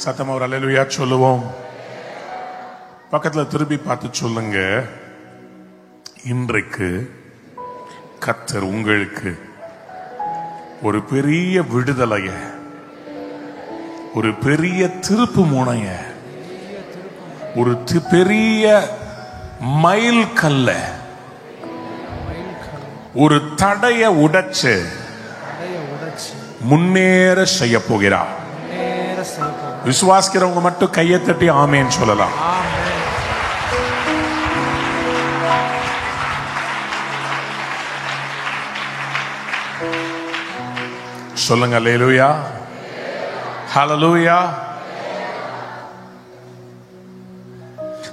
சத்தமா ஒரு அல்லேலூயா சொல்லுவோம். பக்கத்துல திருப்பி பார்த்து சொல்லுங்க, இன்றைக்கு கர்த்தர் உங்களுக்கு ஒரு பெரிய விடுதலைய, ஒரு பெரிய திருப்பு முனைய, ஒரு பெரிய மைல் கல்ல, ஒரு தடைய உடைச்சு முன்னேற செய்ய போகிறார். விசுவாசிக்கிறவங்க மட்டும் கையை தட்டி ஆமேன்னு சொல்லலாம். சொல்லுங்க அல்லேலூயா, ஹல்லேலூயா.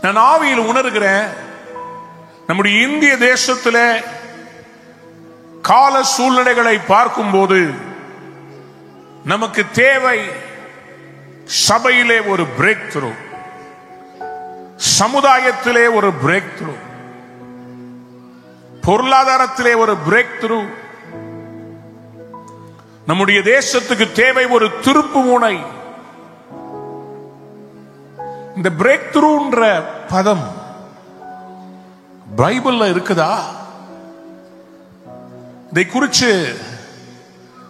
நான் ஆவியில் உணர்கிறேன், நம்முடைய இந்திய தேசத்திலே கால சூழ்நிலைகளை பார்க்கும்போது நமக்கு தேவை சபையிலே ஒரு பிரேக் த்ரூ, சமுதாயத்திலே ஒரு பிரேக் த்ரூ, பொருளாதாரத்திலே ஒரு பிரேக் த்ரூ. நம்முடைய தேசத்துக்கு தேவை ஒரு திருப்பு முனை. இந்த பிரேக் த்ரூன்ற பதம் பைபிள்ல இருக்குதா? இதை குறித்து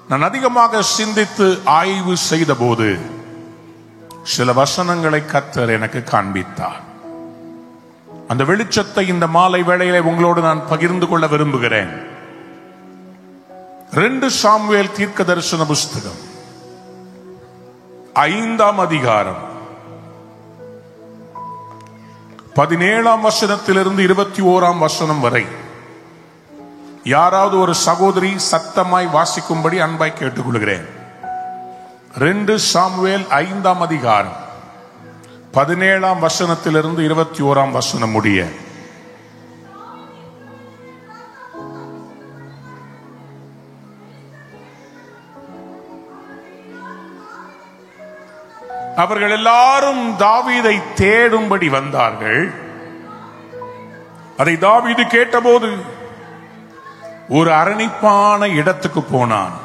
நான் அதிகமாக சிந்தித்து ஆய்வு செய்த போது சில வசனங்களை கர்த்தர் எனக்கு காண்பித்தார். அந்த வெளிச்சத்தை இந்த மாலை வேளையிலே உங்களோடு நான் பகிர்ந்து கொள்ள விரும்புகிறேன். 2 சாமுவேல் தீர்க்க தரிசன புஸ்தகம் 5ஆம் அதிகாரம் 17ஆம் வசனத்திலிருந்து 21ஆம் வசனம் வரை யாராவது ஒரு சகோதரி சத்தமாய் வாசிக்கும்படி அன்பாய் கேட்டுக்கொள்கிறேன். 2 சாமுவேல் 5ஆம் அதிகாரம் 17ஆம் வசனத்திலிருந்து 21ஆம் வசனம் முடிய. அவர்கள் எல்லாரும் தாவீதை தேடும்படி வந்தார்கள். அதை தாவீது கேட்டபோது ஒரு அரணிப்பான இடத்துக்கு போனான்.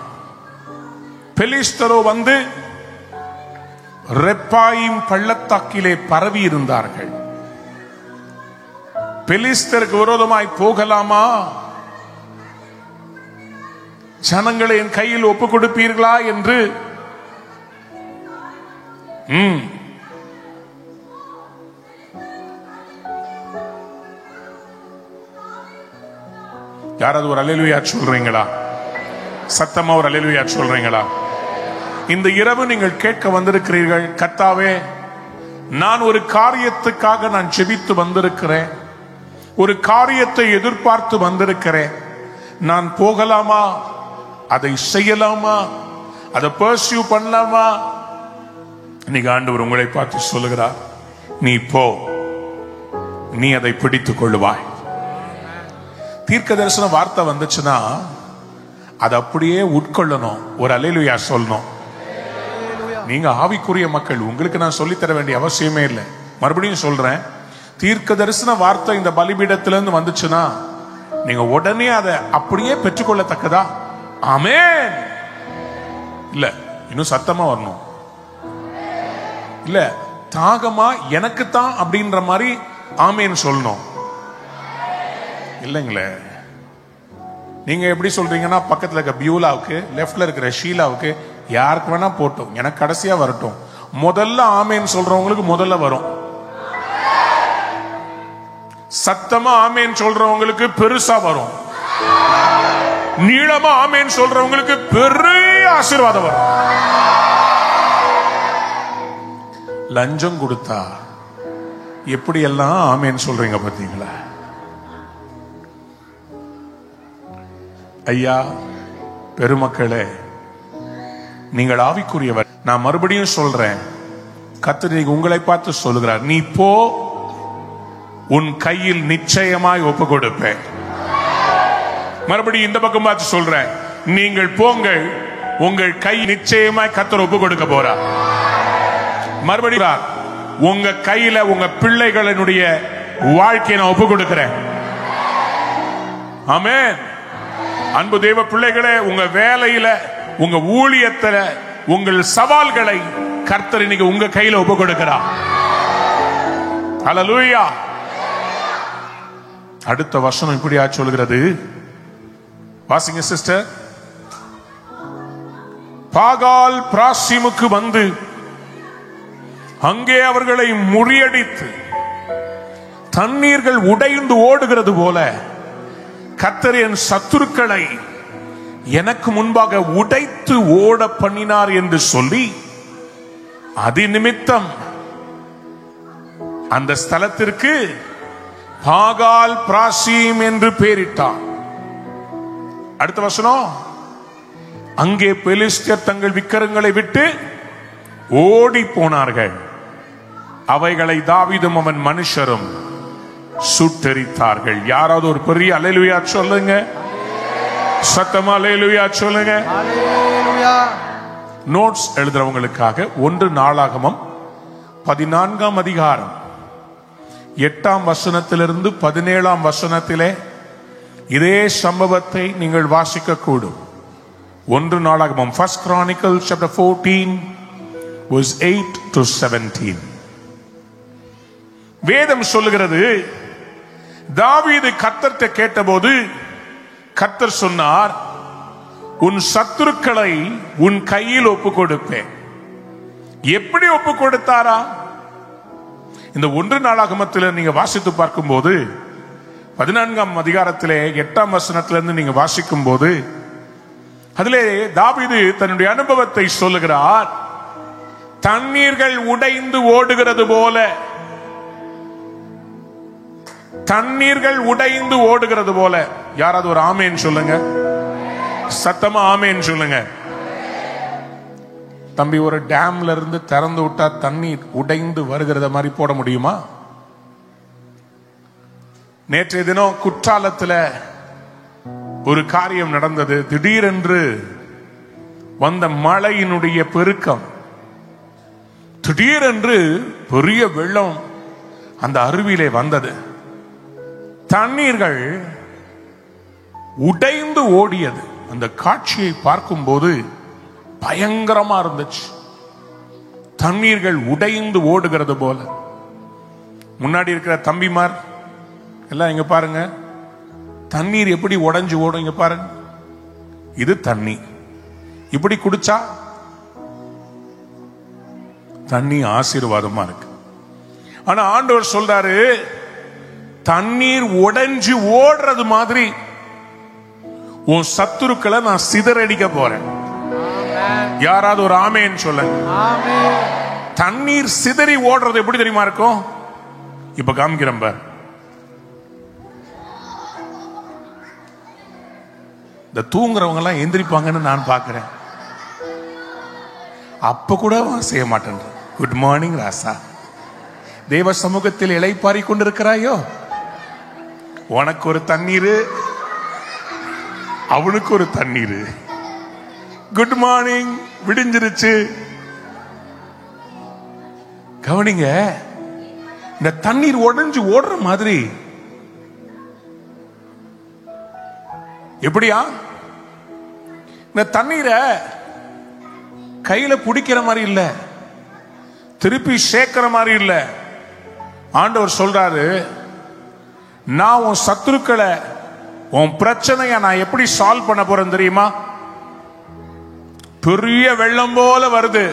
பெலிஸ்தரோ வந்து ரெப்பாயிம் பள்ளத்தாக்கிலே பரவி இருந்தார்கள். பெலிஸ்தருக்கு விரோதமாய் போகலாமா? ஜனங்களை என் கையில் ஒப்புக் கொடுப்பீர்களா என்று யாராவது ஒரு அல்லேலூயா சொல்றீங்களா? சத்தமா ஒரு அல்லேலூயா சொல்றீங்களா? இந்த இரவு நீங்கள் கேட்க வந்திருக்கிறீர்கள், கர்த்தாவே, நான் ஒரு காரியத்துக்காக நான் ஜெபித்து வந்திருக்கிறேன், ஒரு காரியத்தை எதிர்பார்த்து வந்திருக்கிறேன். நான் போகலாமா? அதை செய்யலாமா? அதை பர்சியூ பண்ணலாமா? இன்னைக்கு ஆண்டவர் உங்களை பார்த்து சொல்லுகிறார், நீ போ, நீ அதை பிடித்துக் கொள்ளுவாய். தீர்க்க தரிசன வார்த்தை வந்துச்சுன்னா அதை அப்படியே உட்கொள்ளணும். ஒரு அல்லேலூயா சொல்லணும். நீங்க ஆவிக்குரிய மக்கள், உங்களுக்கு நான் சொல்லித்தர வேண்டிய அவசியமே இல்லை. மறுபடியும் சொல்றேன், தீர்க்க தரிசன வார்த்தை இந்த பலிபீடத்திலிருந்து வந்துச்சுன்னா நீங்க உடனே அதை அப்படியே பெற்றுக்கொள்ளத்தக்கதா? ஆமென். இல்ல, இன்னும் சத்தமா வரணும். இல்ல, தாகமா எனக்குத்தான் அப்படின்ற மாதிரி ஆமேன்னு சொல்லணும். இல்லைங்களே, நீங்க எப்படி சொல்றீங்கன்னா, பக்கத்துல இருக்க பியூலாவுக்கு, லெப்ட்ல இருக்கிற ஷீலாவுக்கு, யாருக்கு வேணா போட்டோம், எனக்கு கடைசியா வரட்டும். முதல்ல ஆமேன்னு சொல்றவங்களுக்கு முதல்ல வரும். சத்தமா ஆமேன்னு சொல்றவங்களுக்கு பெருசா வரும். நீளமா ஆமேன்னு சொல்றவங்களுக்கு பெரிய ஆசீர்வாதம் வரும். லஞ்சம் கொடுத்தா எப்படி எல்லாம் ஆமேன்னு சொல்றீங்க பாத்தீங்களா? ஐயா, பெருமக்களே, நீங்கள் ஆவிக்குரியவர். நான் மறுபடியும் சொல்றேன், கர்த்தர் உங்களை பார்த்து சொல்லுகிறார், நீ போ, உன் கையில் நிச்சயமாய் ஒப்பு கொடுப்பேன். மறுபடியும் இந்த பக்கம் பார்த்து சொல்றேன், நீங்கள் போங்கள், உங்கள் கை நிச்சயமாய் கர்த்தர் ஒப்பு கொடுக்க போறார். மறுபடியும் உங்க கையில உங்க பிள்ளைகளினுடைய வாழ்க்கையை நான் ஒப்பு கொடுக்கிறேன். ஆமென். அன்பு தேவ பிள்ளைகளே, உங்க வேலையில, உங்க ஊழியத்துல, உங்கள் சவால்களை கர்த்தர் இன்னைக்கு உங்க கையில ஒப்பு கொடுக்கிறார். ஹல்லேலூயா. அடுத்த வசனம் இப்படியா சொல்கிறது, வாசிங்க சிஸ்டர். பாகால் பிராசிமுக்கு வந்து அங்கே அவர்களை முறியடித்து தண்ணீர்கள் உடைந்து ஓடுகிறது போல கர்த்தர் என் சத்துருக்களை எனக்கு முன்பாக உடைத்து ஓட பண்ணினார் என்று சொல்லி அதி நிமித்தம் அந்த ஸ்தலத்திற்கு பாகால் பிராசீம் என்று பெயரிட்டார். அடுத்த வசனம், அங்கே பெலிஸ்தியர் தங்கள் விக்கிரங்களை விட்டு ஓடி போனார்கள், அவைகளை தாவீதும் அவன் மனுஷரும் சுட்டெரித்தார்கள். யாராவது ஒரு பெரிய அல்லேலூயா சொல்லுங்க, சத்தமா அல்லேலூயா சொல்லுங்க. நோட்ஸ் எழுதுறவங்களுக்காக 1 நாளாகமம் 14ஆம் அதிகாரம் 8ஆம் வசனத்திலிருந்து 17ஆம் வசனத்திலே இதே சம்பவத்தை நீங்கள் வாசிக்க கூடும். 1 நாளாகமம், First Chronicles chapter 14 verse 8 to 17. வேதம் சொல்லுகிறது, தாவீது கர்த்தர்ட்ட கேட்டபோது கர்த்தர் சொன்னார், உன் சத்துருக்களை உன் கையில் ஒப்பு கொடுப்பேன். எப்படி ஒப்பு கொடுத்தாரா? இந்த 1 நாளாகமத்தில் நீங்க வாசித்து பார்க்கும் போது 14ஆம் அதிகாரத்திலே 8ஆம் வசனத்திலிருந்து நீங்க வாசிக்கும் போது அதிலே தாவீது தன்னுடைய அனுபவத்தை சொல்லுகிறார். தண்ணீர்கள் உடைந்து ஓடுகிறது போல, தண்ணீர்கள் உடைந்து ஓடுகிறது போல. யாராவது ஒரு ஆமேன் சொல்லுங்க, சத்தமா ஆமேன் சொல்லுங்க. தம்பி, ஒரு டேம்ல இருந்து திறந்து விட்டா தண்ணீர் உடைந்து வருகிறத மாதிரி போட முடியுமா? நேற்றைய தினம் குற்றாலத்தில் ஒரு காரியம் நடந்தது. திடீரென்று வந்த மழையினுடைய பெருக்கம், திடீரென்று பெரிய வெள்ளம் அந்த அருவியிலே வந்தது. தண்ணீர்கள் உடைந்து ஓடியது. அந்த காட்சியை பார்க்கும் போது பயங்கரமா இருந்துச்சு. தண்ணீர்கள் உடைந்து ஓடுகிறது போல. முன்னாடி இருக்கிற தம்பிமார் எல்லாம் இங்க பாருங்க, தண்ணீர் எப்படி உடைஞ்சு ஓடும் இங்க பாருங்க. இது தண்ணி. இப்படி குடிச்சா தண்ணி ஆசீர்வாதமா இருக்கு. ஆனா ஆண்டவர் சொல்றாரு, தண்ணீர் உடைஞ்சு ஓடுறது மாதிரி உன் சத்துருக்களை நான் சிதறடிக்க போறேன். யாராவது ஒரு ஆமேன் சொல்லுங்க. தண்ணீர் சிதறி ஓடுறது எப்படி தெரியுமா இருக்கும்? இப்ப காமிக்கிறேன் பார். இந்த தூங்குறவங்க எல்லாம் எந்திரிப்பாங்கன்னு நான் பாக்குறேன். அப்ப கூட செய்ய மாட்டேன். குட் மார்னிங் ராசா, தேவ சமூகத்தில் இளைப்பாரி கொண்டிருக்கிறாயோ? உனக்கு ஒரு தண்ணீர், அவனுக்கு ஒரு தண்ணீர். குட் மார்னிங், விடிஞ்சிருச்சு. கவனிங்க, இந்த தண்ணீர் உடைஞ்சு ஓடுற மாதிரி. எப்படியா? இந்த தண்ணீரை கையில பிடிக்கிற மாதிரி இல்ல, திருப்பி சேர்க்கிற மாதிரி இல்ல. ஆண்டவர் சொல்றாரு, நான் உன் சத்துருக்களை, உன் பிரச்சனைய நான் எப்படி சால்வ் பண்ண போறேன் தெரியுமா? பெரிய வெள்ளம் போல வருது.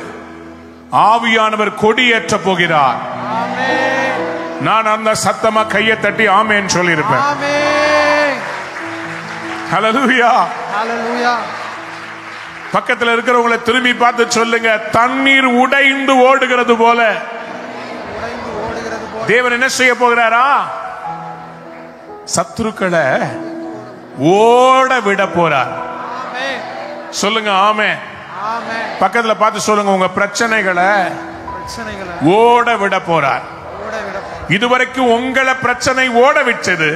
ஆவியானவர் கொடியேற்ற போகிறார். நான் அந்த சத்தமா கையை தட்டி ஆமேன் சொல்லியிருப்பேன். ஹல்லேலூயா, ஹல்லேலூயா. பக்கத்தில் இருக்கிறவங்களை திரும்பி பார்த்து சொல்லுங்க, தண்ணீர் உடைந்து ஓடுகிறது போல தேவன் என்ன செய்ய போகிறாரா? சத்துருக்களை ஓட விட போறார். சொல்லுங்க ஆமென். பக்கத்துல பார்த்து சொல்லுங்க, உங்க பிரச்சனைகளை ஓட விட போறார். இதுவரைக்கும் உங்களை பிரச்சனை ஓட விட்டது,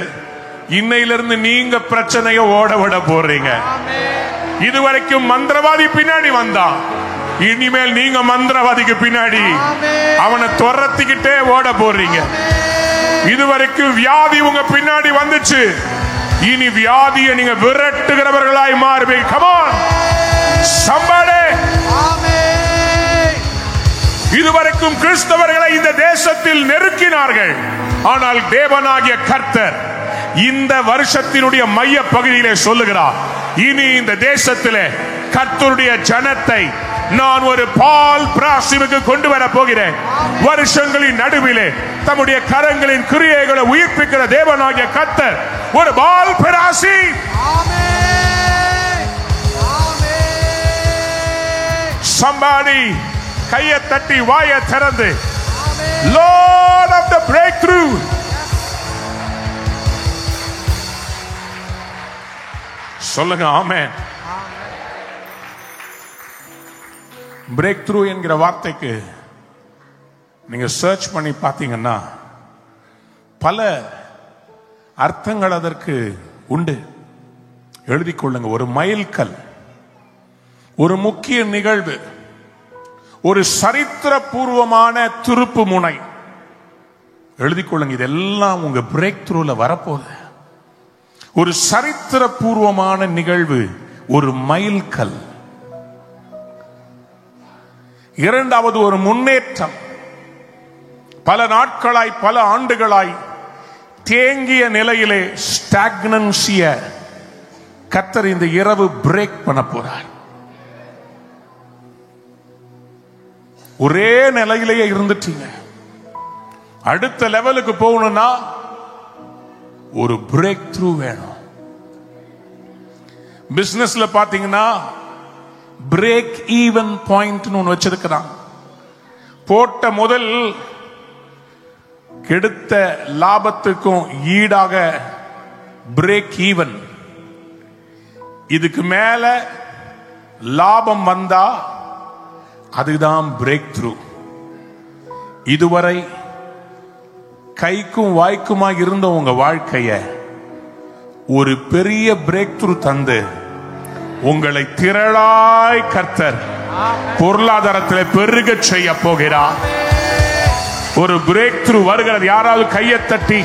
இன்னையிலிருந்து நீங்க பிரச்சனைய ஓட விட போறீங்க. இதுவரைக்கும் மந்திரவாதி பின்னாடி வந்தான், இனிமேல் நீங்க மந்திரவாதிக்கு பின்னாடி அவனை துரத்திக்கிட்டே ஓட போறீங்க. இதுவரைக்கும் வியாதி உங்க பின்னாடி வந்துச்சு, இனி வியாதியை நீங்க விரட்டுகிறவர்களாய் மாறுவீங்க. Come on somebody. Amen. இதுவரைக்கும் கிறிஸ்தவர்களை இந்த தேசத்தில் நெருக்கினார்கள். ஆனால் தேவனாகிய கர்த்தர் இந்த வருஷத்தினுடைய மைய பகுதியிலே சொல்லுகிறார், இனி இந்த தேசத்திலே கர்த்தருடைய ஜனத்தை நான் ஒரு பால் பிராசிமுக்கு கொண்டு வர போகிறேன். வருஷங்களின் நடுவிலே தம்முடைய கரங்களின் கிரியைகளை உயிர்ப்பிக்கிற தேவனாகிய கர்த்தர் ஒரு பால் பிராசி. Somebody கையை தட்டி வாயை திறந்து Lord of the breakthrough. சொல்லுங்க ஆமென். பிரேக் த்ரூ என்கிற வார்த்தைக்கு நீங்க சர்ச் பண்ணி பார்த்தீங்கன்னா பல அர்த்தங்கள் அதற்கு உண்டு. எழுதிக் கொள்ளுங்க. ஒரு மைல்கல், ஒரு முக்கிய நிகழ்வு, ஒரு சரித்திர பூர்வமான திருப்பு முனை. எழுதிக் கொள்ளுங்க. இதெல்லாம் உங்க பிரேக் த்ரூல வரப்போகுது. ஒரு சரித்திர பூர்வமான நிகழ்வு, ஒரு மைல்கல். இரண்டாவது ஒரு முன்னேற்றம். பல நாட்களாய் பல ஆண்டுகளாய் தேங்கிய நிலையிலே ஸ்டாக்னன்சிய கர்த்தர் இந்த இரவு பிரேக் பண்ண போறார். ஒரே நிலையிலேயே இருந்துட்டீங்க. அடுத்த லெவலுக்கு போகணும்னா ஒரு பிரேக் த்ரூ வேணும். பிசினஸ்ல பாத்தீங்கன்னா பிரேக் ஈவன் பாயிண்ட் ஒன்னு வச்சிருக்கிறான். போட்ட முதல் கெடுத்த லாபத்துக்கும் ஈடாக பிரேக் ஈவன். இதுக்கு மேல லாபம் வந்தா அதுதான் பிரேக் த்ரூ. இதுவரை கைக்கும் வாய்க்குமா இருந்த உங்க வாழ்க்கைய ஒரு பெரிய பிரேக் த்ரூ தந்து உங்களை திரளாய் கர்த்தர் பொருளாதாரத்தில் பெருக செய்ய போகிறார். ஒரு பிரேக் த்ரூ வருகிறது. யாராவது கையை தட்டி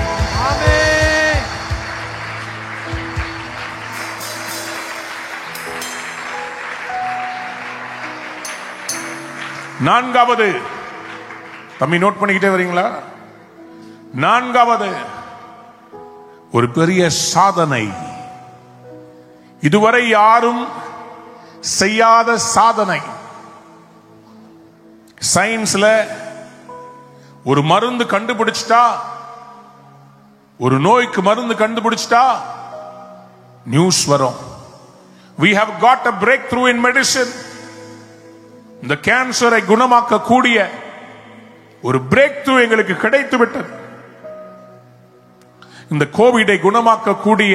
நான்காவது, தம்பி நோட் பண்ணிக்கிட்டே வரீங்களா? நான்காவது ஒரு பெரிய சாதனை. இதுவரை யாரும் செய்யாத சாதனை. சயின்ஸ்ல ஒரு மருந்து கண்டுபிடிச்சிட்டா, ஒரு நோய்க்கு மருந்து கண்டுபிடிச்சிட்டா நியூஸ் வரும். We have got a breakthrough in medicine. இந்த கேன்சரை குணமாக்க கூடிய ஒரு பிரேக் த்ரூ எங்களுக்கு கிடைத்து விட்டது. இந்த கோவிடை குணமாக்க கூடிய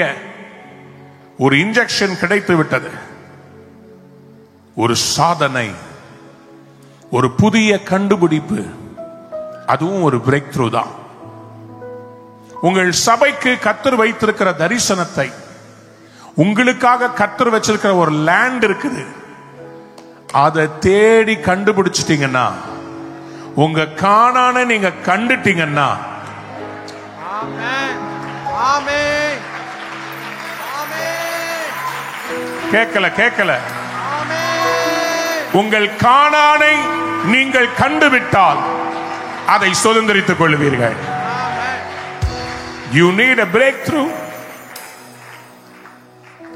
ஒரு இன்ஜெக்ஷன் கிடைத்து விட்டது. ஒரு சாதனை, ஒரு புதிய கண்டுபிடிப்பு, அதுவும் ஒரு பிரேக் த்ரூ தான். உங்கள் சபைக்கு கர்த்தர் வைத்திருக்கிற தரிசனத்தை, உங்களுக்காக கர்த்தர் வச்சிருக்கிற ஒரு லேண்ட் இருக்குது, அதை தேடி கண்டுபிடிச்சிட்டீங்கன்னா, உங்க காணான நீங்க கண்டுட்டீங்கன்னா, கேட்கல உங்கள் காணானை நீங்கள் கண்டுவிட்டால் அதை சுதந்திரித்துக் கொள்வீர்கள். You need a breakthrough.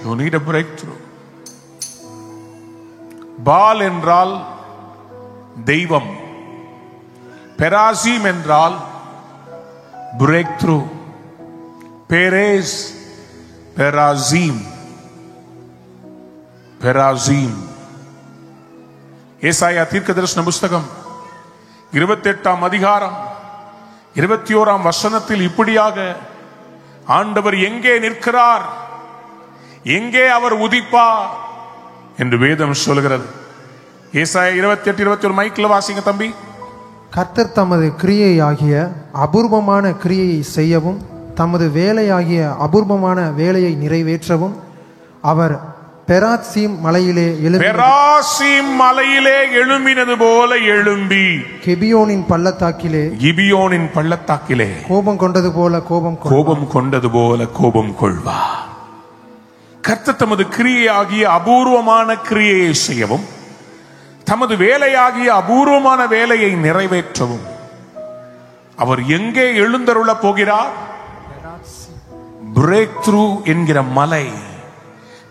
You need a breakthrough. பால் என்றால் தெய்வம், பெராசீம் என்றால் பிரேக் த்ரூ. பெரேஸ், பெராசீம், பெராசீம். ஏசாயா தீர்க்கதரிசன புஸ்தகம் 28ஆம் அதிகாரம் 21ஆம் வசனத்தில் இப்படியாக ஆண்டவர் எங்கே நிற்கிறார், எங்கே அவர் உதிப்பார் என்று வேதம் சொல்கிறது. ஏசாயா 28:21 மைக்கில் வாசிங்க தம்பி. கர்த்தர் தமது கிரியையாகிய அபூர்வமான கிரியையை செய்யவும், தமது வேலையாகிய அபூர்வமான வேலையை நிறைவேற்றவும் அவர் பெராசீம் மலையிலே எழும்பினது போல எழும்பி கிபியோனின் பள்ளத்தாக்கிலே கோபம் கொண்டது போல கோபம் கொள்வார். கர்த்தர் தமது கிரியையாகிய அபூர்வமான கிரியையை செய்யவும், தமது வேலையாகிய அபூர்வமான வேலையை நிறைவேற்றவும் அவர் எங்கே எழுந்தருள போகிறார்? பிரேக் த்ரூ என்கிற மலை,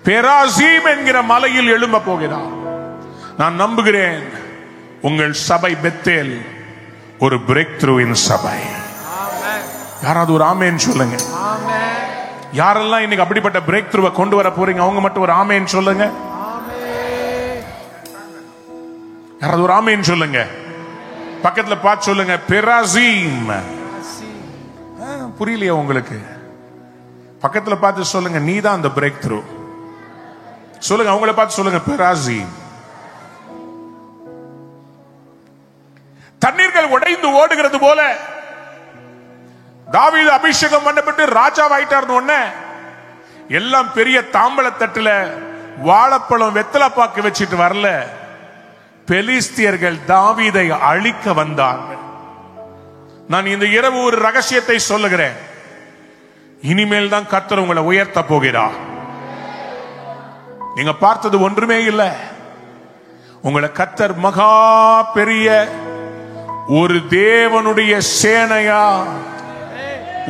பெராசீம் என்கிற மலையில் எழும்ப போகிறார். நான் நம்புகிறேன் உங்கள் சபை பெத்தேல் ஒரு பிரேக் த்ரூவின் சபை. யாராவது ஒரு ஆமேன் சொல்லுங்க. யாரெல்லாம் இன்னைக்கு அப்படிப்பட்ட பிரேக் த்ரூவை கொண்டு வர போறீங்க அவங்க மட்டும் ஒரு ஆமேன் சொல்லுங்க. யாராவது ஒரு ஆமேன் சொல்லுங்க. பக்கத்துல பார்த்து சொல்லுங்க, பெராசீம். புரியலையா உங்களுக்கு? பக்கத்துல பார்த்து சொல்லுங்க, நீதான் அந்த பிரேக் த்ரூ. சொல்லுங்க, அவங்கள பார்த்து சொல்லுங்க, பெராசீம். தண்ணீர்கள் உடைந்து ஓடுகிறது போல தாவீது அபிஷேகம் பண்ணப்பட்டு ராஜாவாயிட்டார். உடனே எல்லாம் பெரிய தாம்பள தட்டுல வாழைப்பழம் வெத்தலை பாக்கு வச்சிட்டு வரல. பெலிஸ்தியர்கள் தாவீதை அழிக்க வந்தார்கள். நான் இந்த இரவு ஒரு ரகசியத்தை சொல்லுகிறேன். இனிமேல் தான் கர்த்தர் உங்களை உயர்த்த போகிறார். நீங்க பார்த்தது ஒன்றுமே இல்லை. உங்களை கர்த்தர் மகா பெரிய ஒரு தேவனுடைய சேனையா,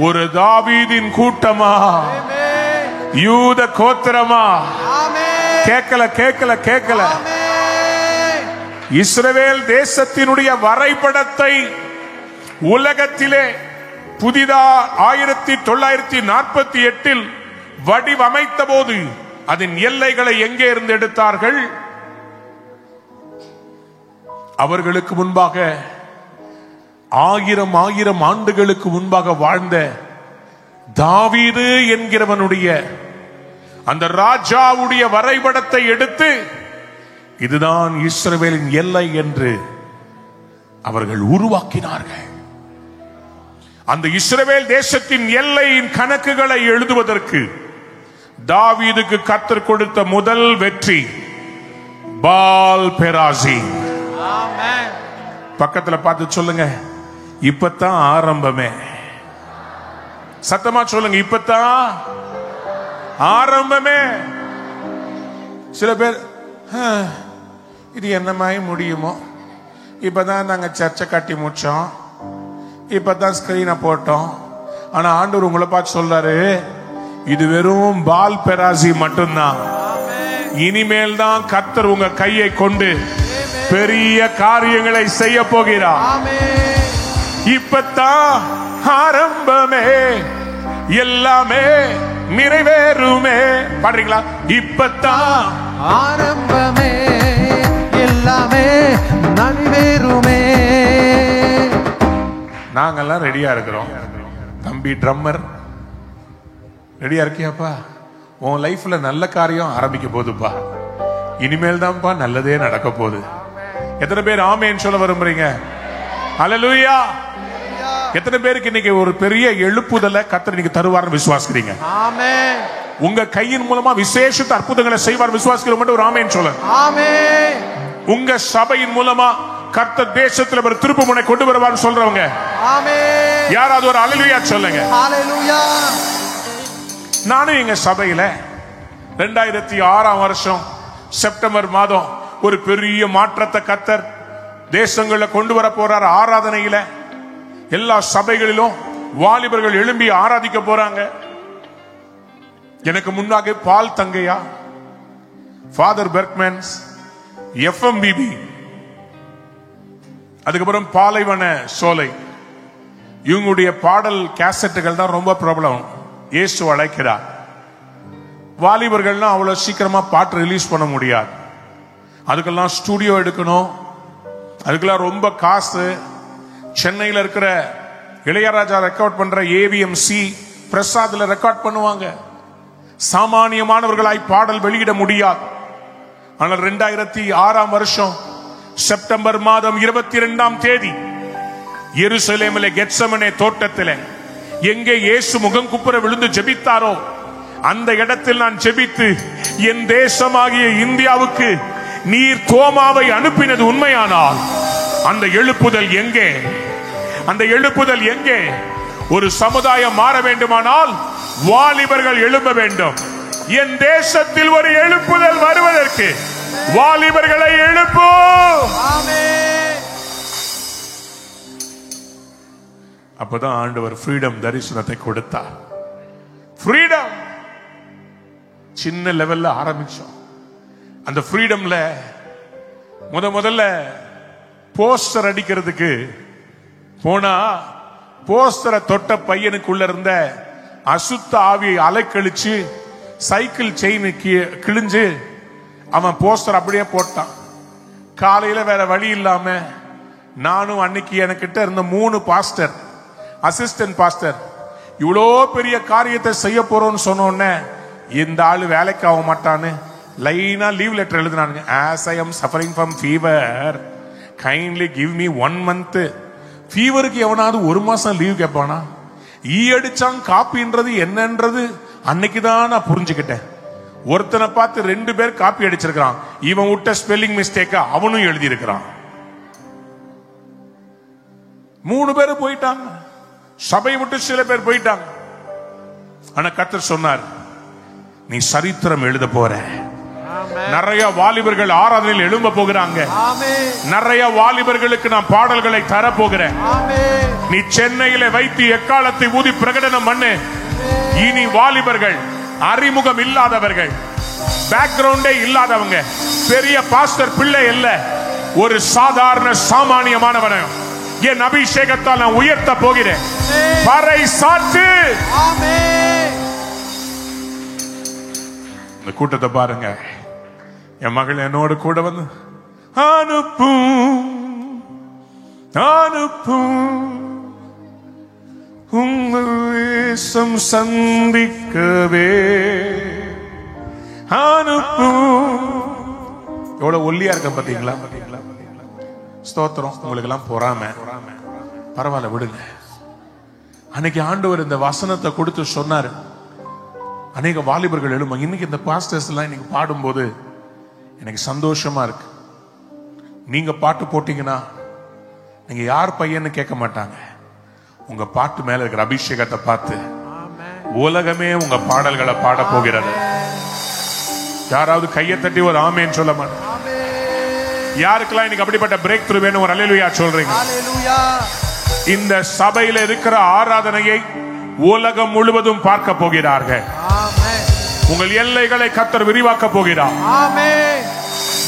ஒரு தாவீதின் கூட்டமா, யூத கோத்திரமா, கேட்கல கேட்கல கேட்கல. இஸ்ரவேல் தேசத்தினுடைய வரைபடத்தை உலகத்திலே புதிதா 1948 வடிவமைத்த போது அதன் எல்லைகளை எங்கே இருந்து எடுத்தார்கள்? அவர்களுக்கு முன்பாக 1000 ஆண்டுகளுக்கு முன்பாக வாழ்ந்த தாவீது என்கிறவனுடைய அந்த ராஜாவுடைய வரைபடத்தை எடுத்து இதுதான் இஸ்ரவேலின் எல்லை என்று அவர்கள் உருவாக்கினார்கள். அந்த இஸ்ரவேல் தேசத்தின் எல்லையின் கணக்குகளை எழுதுவதற்கு தாவீதுக்கு கர்த்தர் கொடுத்த முதல் வெற்றி பால் பெராசீம். பக்கத்துல பார்த்து சொல்லுங்க, இப்பதான் ஆரம்பமே. சத்தமா சொல்லுங்க, இப்பதான் ஆரம்பமே. சில பேர் இது என்னமாய் முடியுமோ, இப்பதான் நாங்க சர்ச்சை கட்டி முடிச்சோம், இப்பதான் ஸ்கிரீனை போட்டோம். ஆனா ஆண்டவர் உங்களை பார்த்து சொல்றாரு, இது வெறும் பால் பெராசி மட்டும்தான். இனிமேல் தான் கர்த்தர் உங்க கையை கொண்டு பெரிய காரியங்களை செய்ய போகிறார். இப்பதான் ஆரம்பமே, எல்லாமே நிறைவேறுமே. பாடுறீங்களா? இப்பதான் ஆரம்பமே, எல்லாமே நிறைவேறுமே. நாங்கெல்லாம் ரெடியா இருக்கிறோம். தம்பி ட்ரம்மர் ரெடியா இருக்கியாப்பா? உன் லைஃப்ல நல்ல காரியம் ஆரம்பிக்க போகுதுப்பா. இனிமேல் தான்ப்பா நல்லதே நடக்க போகுது. எத்தனை பேர் ஆமேன்னு சொல்ல விரும்புறீங்க? ஹல்லேலூயா. எத்தனை பேருக்கு இன்னைக்கு ஒரு பெரிய எழுப்புதலை கர்த்தர் இன்னைக்கு தருவார்னு விசுவாசிக்கிறீங்க? ஆமென். உங்க கையின் மூலமா விசேஷ அற்புதங்களை செய்வார் விசுவாசிக்கிறோம் மட்டும் ஒரு ஆமேன்னு சொல்லுங்க. ஆமென். உங்க சபையின் மூலமா கர்த்தர் தேசத்துல ஒரு திருப்புமுனை கொண்டு வருவார்னு சொல்றவங்க ஆமென். யாராவது ஒரு ஹல்லேலூயா சொல்லுங்க. ஹல்லேலூயா. நானும் எங்க சபையில 2006 செப்டம்பர் மாதம் ஒரு பெரிய மாற்றத்தை கர்த்தர் தேசங்கள்ல கொண்டு வர போறார். ஆராதனையில எல்லா சபைகளிலும் வாலிபர்கள் எழும்பி ஆராதிக்க போறாங்க. எனக்கு முன்னாக பால் தங்கையா, ஃபாதர் பெர்க்மன்ஸ், FMBB, அதுக்கப்புறம் பாலைவன சோலை, இவங்களுடைய பாடல் கேசட்டுகள் தான் ரொம்ப பிரபலம். இயேசு அழைக்கிறார். வாலிபர்கள்லாம் அவ்வளவு சீக்கிரமா பாட்டு ரிலீஸ் பண்ண முடியாது. அதுக்கெல்லாம் ஸ்டுடியோ எடுக்கணும், அதுக்கெல்லாம் ரொம்ப காசு. சென்னையில் இருக்கிற இளையராஜா ரெக்கார்ட் பண்ற AVMC பிரசாத்ல ரெக்கார்ட் பண்ணுவாங்க. சாமானியமானவர்களாய் பாடல் வெளியிட முடியாது. ஆனால் 2006 செப்டம்பர் மாதம் 22 தேதி எருசலேமிலே கெத்செமனே தோட்டத்திலே எங்கே இயேசு முகம் குப்புற விழுந்து ஜெபித்தாரோ அந்த இடத்தில் நான் ஜெபித்து, என் தேசமாகிய இந்தியாவுக்கு நீர் தோமாவை அனுப்பினது உண்மையானால் அந்த எழுப்புதல் எங்கே? அந்த எழுப்புதல் எங்கே? ஒரு சமுதாயம் மாற வேண்டுமானால் வாலிபர்கள் எழும்ப வேண்டும். என் தேசத்தில் ஒரு எழுப்புதல் வருவதற்கு வாலிபர்களை எழுப்பு. அப்பதான் ஆண்டவர் ஃப்ரீடம் தரிசனத்தை கொடுத்தார். ஃப்ரீடம் சின்ன லெவல்ல ஆரம்பிச்சோம். அந்த ஃப்ரீடம்ல முதல்ல போஸ்டர் அடிக்கிறதுக்கு போனா போஸ்டரை தொட்ட பையனுக்குள்ள இருந்த அசுத்த ஆவியை அலைக்கழிச்சு சைக்கிள் செயின் கிழிஞ்சு அவன் போஸ்டர் அப்படியே போட்டான். காலையில வேற வழி இல்லாம நானும் அன்னைக்கு எனக்கிட்ட இருந்த 3 பாஸ்டர், அசிஸ்டன்ட் பாஸ்டர், இவ்வளோ பெரிய காரியத்தை செய்ய போறோம்னு சொன்னோன்னே இந்த ஆளு வேலைக்கு ஆக மாட்டான்னு லைனா லீவ் லெட்டர் எழுதினானுங்க. as I am suffering from fever kindly give me 1 month. ஃபீவருக்கு எவனாவது 1 மாசம் லீவ் கேட்பானா? ஈ அடிச்சான் காப்பின்றது என்னன்றது அன்னைக்குதான் நான் புரிஞ்சுக்கிட்டேன். ஒருத்தனை பார்த்து 2 பேர் காப்பி அடிச்சிருக்கான். இவன் விட்ட ஸ்பெல்லிங் மிஸ்டேக்க அவனும் எழுதி இருக்கிறான். 3 பேர் போயிட்டாங்க. சபை விட்டு சில பேர் போயிட்டாங்க. ஆனா கர்த்தர் சொன்னார், நீ சரித்திரம் எழுத போற. நிறைய வாலிபர்கள் ஆராதனையில் எழும்ப போகிறாங்க. நிறைய வாலிபர்களுக்கு நான் பாடல்களை தர போகிறேன். நீ சென்னையில வைத்து எக்காலத்தை ஊதி பிரகடனம் பண்ணு. இனி வாலிபர்கள் அறிமுகம் இல்லாதவர்கள், பேக்ரவுண்டே இல்லாதவங்க, பெரிய பாஸ்டர் பிள்ளை இல்ல, ஒரு சாதாரண சாமானியமானவன என் அபிஷேகத்தால் நான் உயர்த்த போகிறேன். பறை சாற்று. இந்த கூட்டத்தை பாருங்க. என் மகள் என்னோடு கூட வந்து அனுப்பும் உங்கள் தேசம் சந்திக்கவே அனுப்பும். எவ்வளவு ஒல்லியா இருக்க பாத்தீங்களா? ஸ்தோத்திரம். உங்களுக்கு எல்லாம் பொறாம, பரவாயில்ல விடுங்க. அன்னைக்கு ஆண்டவர் இந்த வசனத்தை கொடுத்து சொன்னாரு, அநேக வாலிபர்கள் எழும்ப. இன்னைக்கு இந்த பாஸ்டர்ஸ் எல்லாம் இன்னைக்கு பாடும்போது எனக்கு சந்தோஷமா இருக்கு. நீங்க பாட்டு போட்டீங்கன்னா நீங்க யார் பையன்னு கேட்க மாட்டாங்க. உங்க பாட்டு மேல இருக்கிற அபிஷேகத்தை பார்த்து உலகமே உங்க பாடல்களை பாட போகிறது. யாராவது கையை தட்டி ஒரு ஆமேன்னு சொல்ல மாட்டேன். யாருக்கெல்லாம் இன்னைக்கு அப்படிப்பட்ட பிரேக் த்ரூ வேணும்? ஒரு அல்லேலூயா சொல்றீங்க. இந்த சபையில இருக்கிற ஆராதனையை உலகம் முழுவதும் பார்க்க போகிறார்கள். உங்கள் எல்லைகளை கர்த்தர் விரிவாக்க போகிறார்.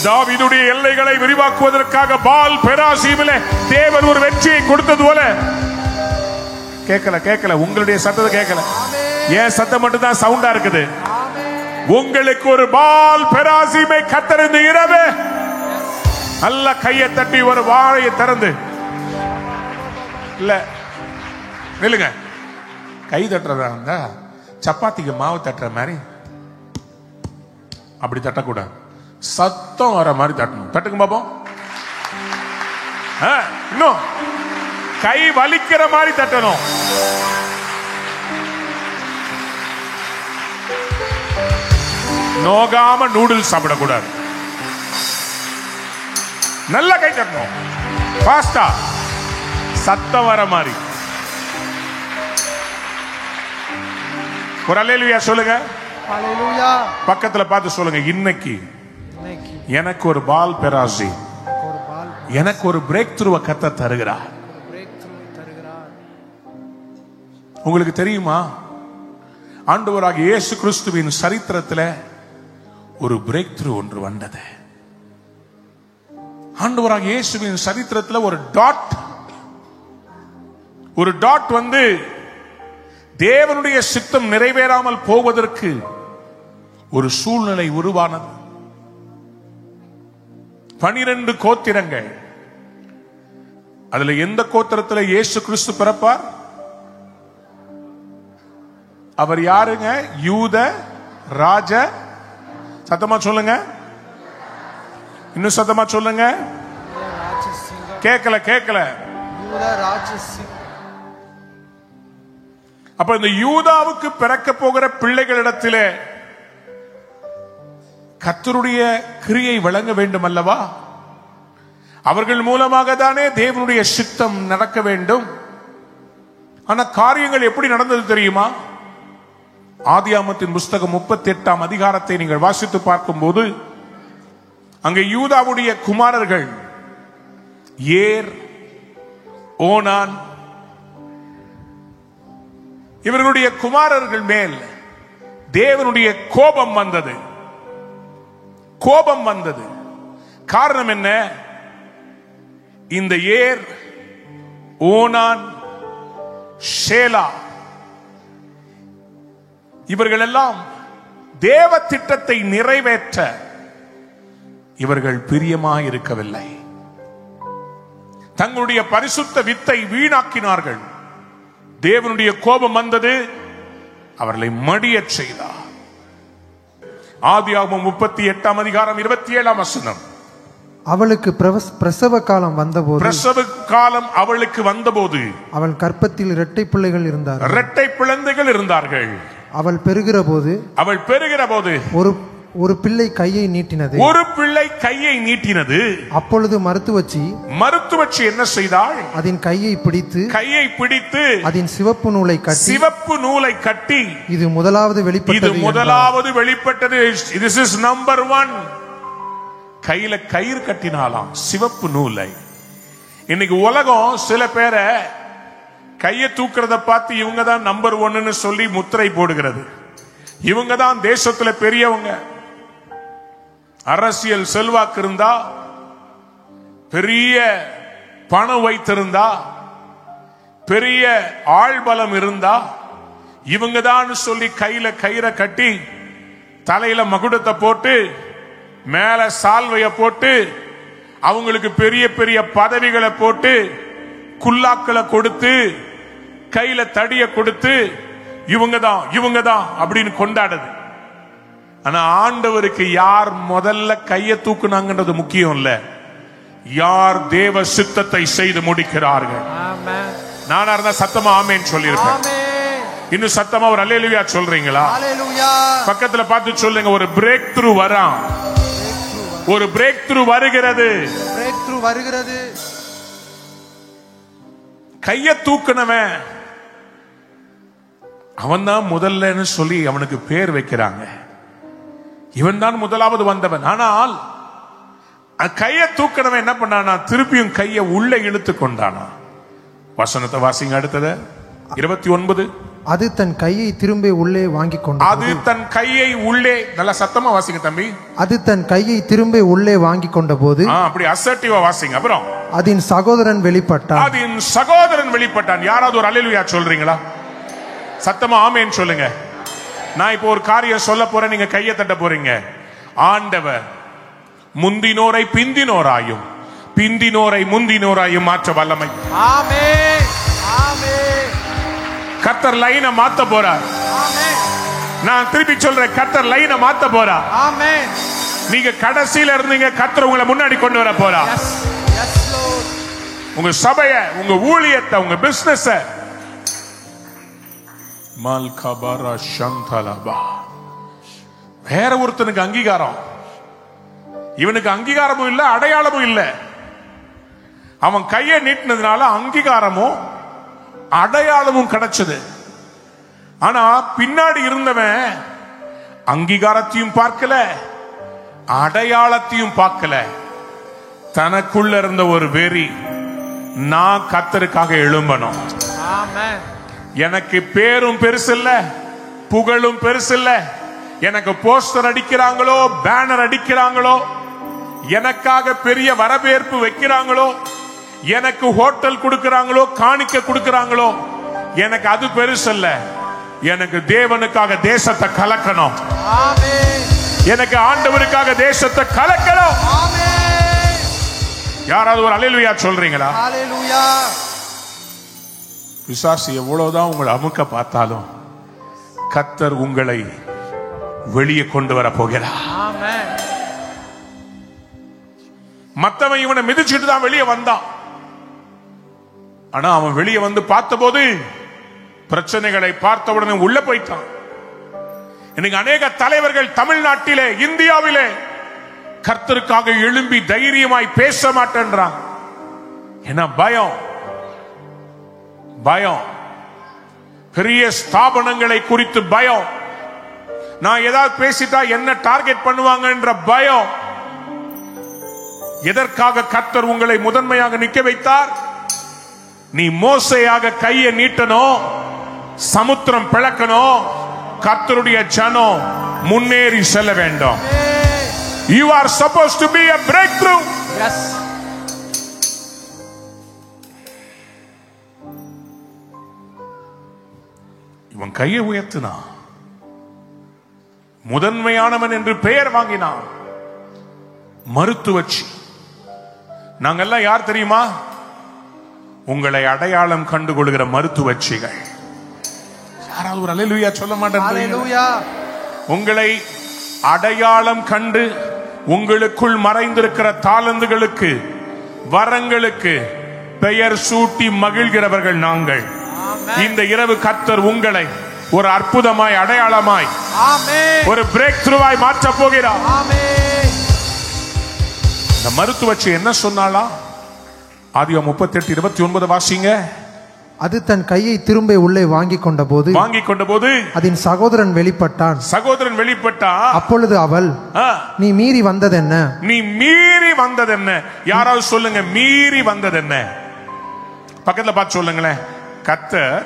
தாவீதுடைய எல்லைகளை விரிவாக்குவதற்காக பால் பெராசீமிலே தேவன் ஒரு வெற்றியை கொடுத்தது போல. கேட்கல உங்களுடைய சத்தத்தை கேட்கல. ஏன் சத்தம் மட்டும் தான் சவுண்டா இருக்குது. உங்களுக்கு ஒரு பால் பெராசீமை கர்த்தர் இந்த இரவு நல்ல கையை தட்டி ஒரு வாழையை திறந்து இல்ல நில்லுங்க. கை தட்டுறதா இருந்தா சப்பாத்திக்கு மாவு தட்டுற மாதிரி அப்படி தட்டக்கூடாது. சத்தம் வர மாதிரி தட்டணும். தட்டுங்க பாப்போம். இன்னும் கை வலிக்கிற மாதிரி தட்டணும். நோகாம நூடுல்ஸ் சாப்பிடக்கூடாது. நல்ல கை தட்டணும். பாஸ்டா சத்தம் வர மாதிரி. ஒரு அல்லேலூயா சொல்லுங்க. பக்கத்துல பார்த்து சொல்லுங்க, இன்னைக்கு எனக்கு ஒரு பால் பெராசி, எனக்கு ஒரு பிரேக் த்ரூவ கர்த்தர் தருகிறார். உங்களுக்கு தெரியுமா, ஆண்டவராகிய இயேசு கிறிஸ்துவின் சரித்திரத்தில் ஒரு பிரேக் த்ரூ ஒன்று வந்தது. ஆண்டவராகிய இயேசுவின் சரித்திரத்தில் ஒரு டாட் வந்து தேவனுடைய சித்தம் நிறைவேறாமல் போவதற்கு ஒரு சூழ்நிலை உருவானது. 12 கோத்திரங்கள். அதுல எந்த கோத்திரத்தில் இயேசு கிறிஸ்து பிறப்பார்? அவர் யாருங்க? யூத ராஜ. சத்தமா சொல்லுங்க, இன்னும் சத்தமா சொல்லுங்க. கேட்கல. அப்ப இந்த யூதாவுக்கு பிறக்க போகிற பிள்ளைகளிடத்திலே கர்த்தருடைய கிரியை வழங்க வேண்டும் அல்லவா? அவர்கள் மூலமாக தானே தேவனுடைய சித்தம் நடக்க வேண்டும். ஆனா காரியங்கள் எப்படி நடந்தது தெரியுமா? ஆதியாகமத்தின் புஸ்தகம் 38ஆம் அதிகாரத்தை நீங்கள் வாசித்து பார்க்கும் போது அங்கே யூதாவுடைய குமாரர்கள் ஏர், ஓனான், இவர்களுடைய குமாரர்கள் மேல் தேவனுடைய கோபம் வந்தது. கோபம் வந்தது. காரணம் என்ன? இந்த ஏர், ஓனான், ஷேலா இவர்கள் எல்லாம் தேவ திட்டத்தை நிறைவேற்ற இவர்கள் பிரியமாக இருக்கவில்லை. தங்களுடைய பரிசுத்த வித்தை வீணாக்கினார்கள். தேவனுடைய கோபம் வந்தது, அவர்களை மடியச் செய்தார். ஆதியாகமம் 38 அதிகாரம் 27 வசனம். அவளுக்கு பிரசவ காலம் வந்தபோது, பிரசவ காலம் அவளுக்கு வந்தபோது அவள் கர்ப்பத்தில் இரட்டை பிள்ளைகள் இருந்தார்கள். இரட்டை பிள்ளைகள் இருந்தார்கள். அவள் பெறுகிற போது ஒரு பிள்ளை கையை நீட்டினது. ஒரு பிள்ளை கையை நீட்டினது. அப்பொழுது மருத்துவச்சி என்ன செய்தாள்? அதன் கையை பிடித்து அதன் சிவப்பு நூலை கட்டி இது முதலாவது வெளிப்பட்டது. This is number 1. கையில கயிறு கட்டினாலாம், சிவப்பு நூலை. இன்னைக்கு உலகம் சில பேரை கையை தூக்குறத பார்த்து இவங்க தான் நம்பர் 1 சொல்லி முத்திரை போடுகிறது. இவங்க தான் தேசத்துல பெரியவங்க. அரசியல் செல்வாக்கு இருந்தா, பெரிய பணம் வைத்திருந்தா, பெரிய ஆள்பலம் இருந்தா இவங்க தான் சொல்லி கையில கயிறை கட்டி தலையில மகுடத்தை போட்டு மேல சால்வைய போட்டு அவங்களுக்கு பெரிய பெரிய பதவிகளை போட்டு குல்லாக்களை கொடுத்து கையில தடிய கொடுத்து இவங்க தான் அப்படின்னு கொண்டாடுது. ஆனா ஆண்டவருக்கு யார் முதல்ல கையை தூக்குனாங்கன்றது முக்கியம் இல்ல, யார் தேவ சித்தத்தை செய்து முடிக்கிறார்கள். நானா இருந்தா சத்தமா ஆமேன்னு சொல்லியிருப்பேன். இன்னும் சத்தமா ஒரு அல்லேலூயா சொல்றீங்களா? பக்கத்துல பார்த்து சொல்லுங்க, ஒரு பிரேக் த்ரூ வரான், ஒரு பிரேக் த்ரூ வருகிறது. கைய தூக்குனவன் அவன் தான் முதல்லன்னு சொல்லி அவனுக்கு பேர் வைக்கிறாங்க. இவன் தான் முதலாவது வந்தவன். ஆனால் கைய தூக்குனவன் என்ன பண்ணானா? திருப்பியும் கைய உள்ள இழுத்து கொண்டானா. வசனத்தை வாசிங்க. அடுத்தது 29. அது தன் கையை திரும்ப உள்ளே வாங்கி கொண்டது. அது தன் கையை உள்ளே, நல்ல சத்தமா வாசிங்க தம்பி. அது தன் கையை திரும்ப உள்ளே வாங்கி கொண்ட போது, அப்படி அசர்ட்டிவா வாசிங்க. அப்புறம் அதன் சகோதரன் வெளிப்பட்டான். யாராவது ஒரு அல்லேலூயா சொல்றீங்களா? சத்தமா ஆமேன்னு சொல்லுங்க. நான் இப்போ ஒரு காரியம் சொல்ல போறேன், நீங்க கையை தட்ட போறீங்க. ஆண்டவர் முந்தினோரை பிந்தினோராயும் பிந்தினோரை முந்தினோராயும் மாற்ற வல்லமை. ஆமென், ஆமென். கர்த்தர் லைனை மாத்த போறார். நான் திருப்பி சொல்றேன், கர்த்தர் லைனை மாத்த போறார். ஆமென். நீங்க கடைசியில இருந்தீங்க, கர்த்தர் உங்களை முன்னாடி கொண்டு வர போறார். உங்க சபைய, உங்க ஊழியத்தை, உங்க பிசினஸ். வேற ஒருத்தனுக்கு அங்கீகாரம், இவனுக்கு அங்கீகாரமும் இல்ல, அடையாளமும் இல்ல. அவன் கையை நீட்டினதுனால அங்கீகாரமும் அடையாளமும் கிடைச்சது. ஆனா பின்னாடி இருந்தவன் அங்கீகாரத்தையும் பார்க்கல, அடையாளத்தையும் பார்க்கல. தனக்குள்ள இருந்த ஒரு வெறி, நான் கர்த்தருக்காக எழும்பணும். எனக்கு பேரும் பெருசு இல்ல, புகழும் பெருசு இல்ல. எனக்கு போஸ்டர் அடிக்கிறாங்களோ, பேனர் அடிக்கிறாங்களோ, எனக்காக பெரிய வரவேற்பு வைக்கிறாங்களோ, எனக்கு ஹோட்டல் கொடுக்கிறாங்களோ, காணிக்க கொடுக்கிறாங்களோ, எனக்கு அது பெருசு இல்ல. எனக்கு தேவனுக்காக தேசத்தை கலக்கணும். எனக்கு ஆண்டவருக்காக தேசத்தை கலக்கணும். யாராவது ஒரு அல்லேலூயா சொல்றீங்களா? பிசாசு எவ்வளவுதான் உங்களை அமுக்க பார்த்தாலும் கர்த்தர் உங்களை வெளியே கொண்டு வர போகிறார். மத்தவன் இவனை மிதிச்சுட்டு தான் வெளியே வந்தான். ஆனா அவன் வெளியே வந்து பார்த்தபோது பிரச்சனைகளை பார்த்தவுடனே உள்ள போயிட்டான். இன்னைக்கு அநேக தலைவர்கள் தமிழ்நாட்டிலே, இந்தியாவிலே கர்த்தருக்காக எழும்பி தைரியமாய் பேச மாட்டேன்றான். ஏன்னா பயம், பெரிய ஸ்தாபனங்களை குறித்து பயம். நான் ஏதாவது பேசிட்டா என்ன டார்கெட் பண்ணுவாங்க என்ற பயம். எதற்காக கர்த்தர் உங்களை முதன்மையாக நிக்க வைத்தார்? நீ மோசையாக கையை நீட்டணும், சமுத்திரம் பிளக்கணும், கர்த்தருடைய ஜனம் முன்னேறி செல்ல வேண்டும். You are supposed to be a breakthrough. Yes. இவன் கையை உயர்த்தினான், முதன்மையானவன் என்று பெயர் வாங்கினான். மருத்துவச்சி. நாங்கெல்லாம் யார் தெரியுமா? உங்களை அடையாளம் கண்டுகொள்கிற மருத்துவச்சிகள். யாராவது ஒரு அல்லேலூயா சொல்ல மாட்டேன்? உங்களை அடையாளம் கண்டு உங்களுக்குள் மறைந்திருக்கிற தாளந்துகளுக்கு, வரங்களுக்கு பெயர் சூட்டி மகிழ்கிறவர்கள் நாங்கள். இந்த இரவு கர்த்தர் உங்களை ஒரு அற்புதமாய், அடையாளமாய், ஒரு பிரேக் த்ரூவாய் மாற்ற போகிறார். இந்த மருத்துவச்சி என்ன சொன்னாலா? ஆதியாகமம் 38:29 வாசிங்க. அது தன் கையை திரும்ப உள்ளே வாங்கிக் கொண்ட போது அதன் சகோதரன் வெளிப்பட்டான். அப்பொழுது அவள், நீ மீறி வந்ததென்ன? யாராவது சொல்லுங்க, மீறி வந்ததென்ன? பக்கத்துல பார்த்து சொல்லுங்களேன். கர்த்தர்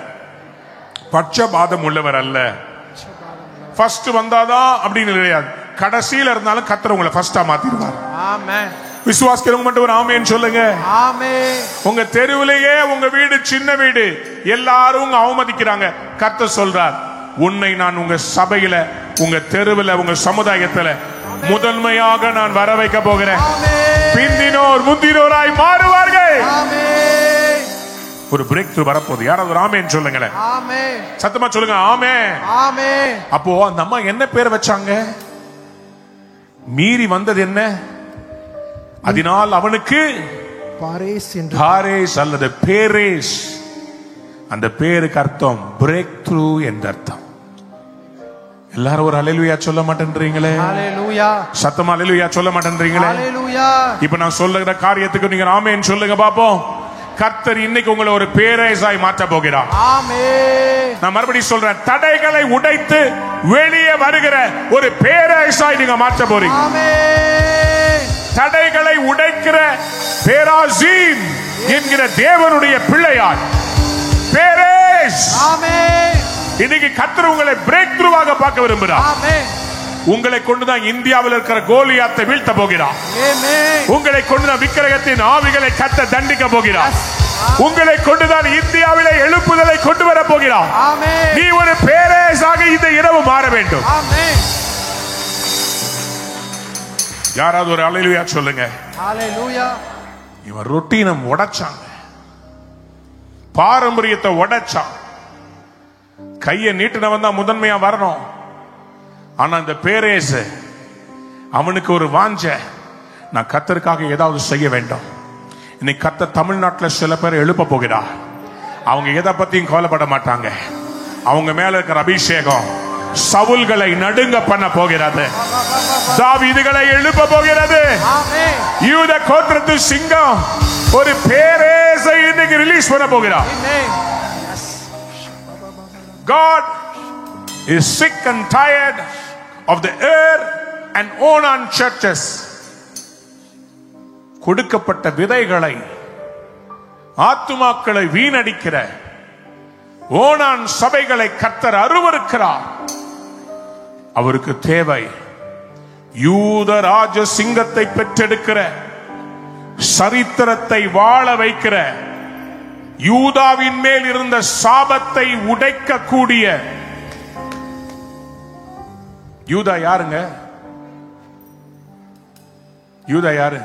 பட்சபாதம் உள்ளவர் அல்ல. ஃபர்ஸ்ட் வந்தாதான் அப்படின்னு கிடையாது. கடைசியில இருந்தாலும் கர்த்தர் உங்களை ஃபர்ஸ்டா மாத்திடுவார். ஆமென். விசுவாசிக்கிறவங்க மட்டும் ஒரு ஆமென் சொல்லுங்க. ஆமென். உங்க தெருவிலேயே உங்க வீடு சின்ன வீடு, எல்லாரும் அவமதிக்கிறாங்க. கர்த்தர் சொல்றார், உன்னை நான் உங்க சபையில, உங்க தெருவில், உங்க சமுதாயத்துல முதன்மையாக நான் வர வைக்க போகிறேன். பிந்தினோர் முந்தினோராய் மாறுவார்கள். ஒரு பிரேக் த்ரூ வரப்போகுது. யாராவது ஒரு ஆமென் சொல்லுங்களேன். சத்தமா சொல்லுங்க. ஆமென். அப்போ அந்த அம்மா என்ன பேர் வச்சாங்க? மீறி வந்தது என்ன? அதனால் அவனுக்கு பாரேஸ் அல்லது பேரேஸ். அந்த பேருக்கு அர்த்தம் பிரேக் த்ரூ என்ற அர்த்தம். எல்லாரும் ஒரு அல்லேலூயா சொல்ல மாட்டேன்றீங்களே? சத்தமா அல்லேலூயா சொல்ல மாட்டேன்றீங்களே? இப்ப நான் சொல்லுகிற காரியத்துக்கு நீங்க ஆமென் சொல்லுங்க பாப்போம். கர்த்தர் இன்னைக்கு உங்களை ஒரு பேரேஸாய் மாற்ற போகிறார். நான் மறுபடியும் சொல்றேன், தடைகளை உடைத்து வெளியே வருகிற ஒரு பேரேஸாய் நீங்க மாற்ற போறீங்க. தடைகளை உடைக்கிற பேராசீம் என்கிற தேவனுடைய பிள்ளையாய் பேரேஸ். இன்னைக்கு கர்த்தர் உங்களை பிரேக் த்ரூவாக பார்க்க விரும்புகிறார். உங்களை கொண்டுதான் இந்தியாவில் இருக்கிற கோலியாத்தை வீழ்த்த போகிறார். உங்களை கொண்டுதான் விக்கிரகத்தின் ஆவிகளை கர்த்தர் தண்டிக்க போகிறார். உங்களை கொண்டுதான் இந்தியாவிலே எழுப்புதலை கொண்டு வர போகிறார். நீ ஒரு பேரேஸாக இந்த இரவு மாற வேண்டும். யாராவது ஒரு அல்லேலூயா சொல்லுங்க. இவன் ரொட்டீனை உடைச்சாங்க, பாரம்பரியத்தை உடைச்சான். கையை நீட்டினவன் தான் முதன்மையா வரணும். ஆனா இந்த பேரேஸ் அவனுக்கு ஒரு வாஞ்ச, நான் கர்த்தருக்காக ஏதாவது செய்ய வேண்டும். இன்னைக்கு கர்த்தர் தமிழ்நாட்டில் சில பேர் எழுப்ப போகிறார். அவங்க எதை பத்தியும் கவலைப்பட மாட்டாங்க. அவங்க மேல இருக்கிற அபிஷேகம் சவுல்களை நடுங்க பண்ண போகிறது. தாவீதுகளை எழுப்ப போகிறது. யூத கோத்திரத்து சிங்கம் ஒரு பேரேஸை இன்னைக்கு ரிலீஸ் பண்ண போகிறார். God is sick and tired of the air and Onan churches. கொடுக்கப்பட்ட விதைகளை, ஆத்துமாக்களை வீணடிக்கிற ஓனான் சபைகளை கர்த்தர் அருவருக்கிறார். அவருக்கு தேவை யூத ராஜ சிங்கத்தை பெற்றெடுக்கிற, சரித்திரத்தை வாழ வைக்கிற, யூதாவின் மேல் இருந்த சாபத்தை உடைக்க கூடிய. யூதா யாருங்க? யூதா யாரு?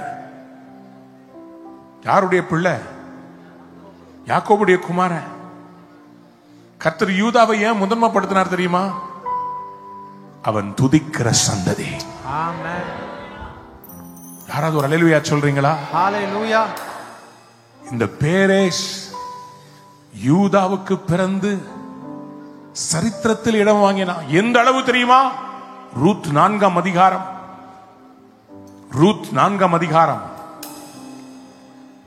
யாருடைய பிள்ளை? யாக்கோபுடைய குமாரன். கர்த்தர் யூதாவை ஏன் முதன்மைப்படுத்தினார் தெரியுமா? அவன் துதிக்கிற சந்ததி. யாராவது ஒரு அல்லேலூயா சொல்றீங்களா? இந்த பேரேஸ் யூதாவுக்கு பிறந்து சரித்திரத்தில் இடம் வாங்கினான். எந்த அளவு தெரியுமா? ரூத் 4ஆம் அதிகாரம்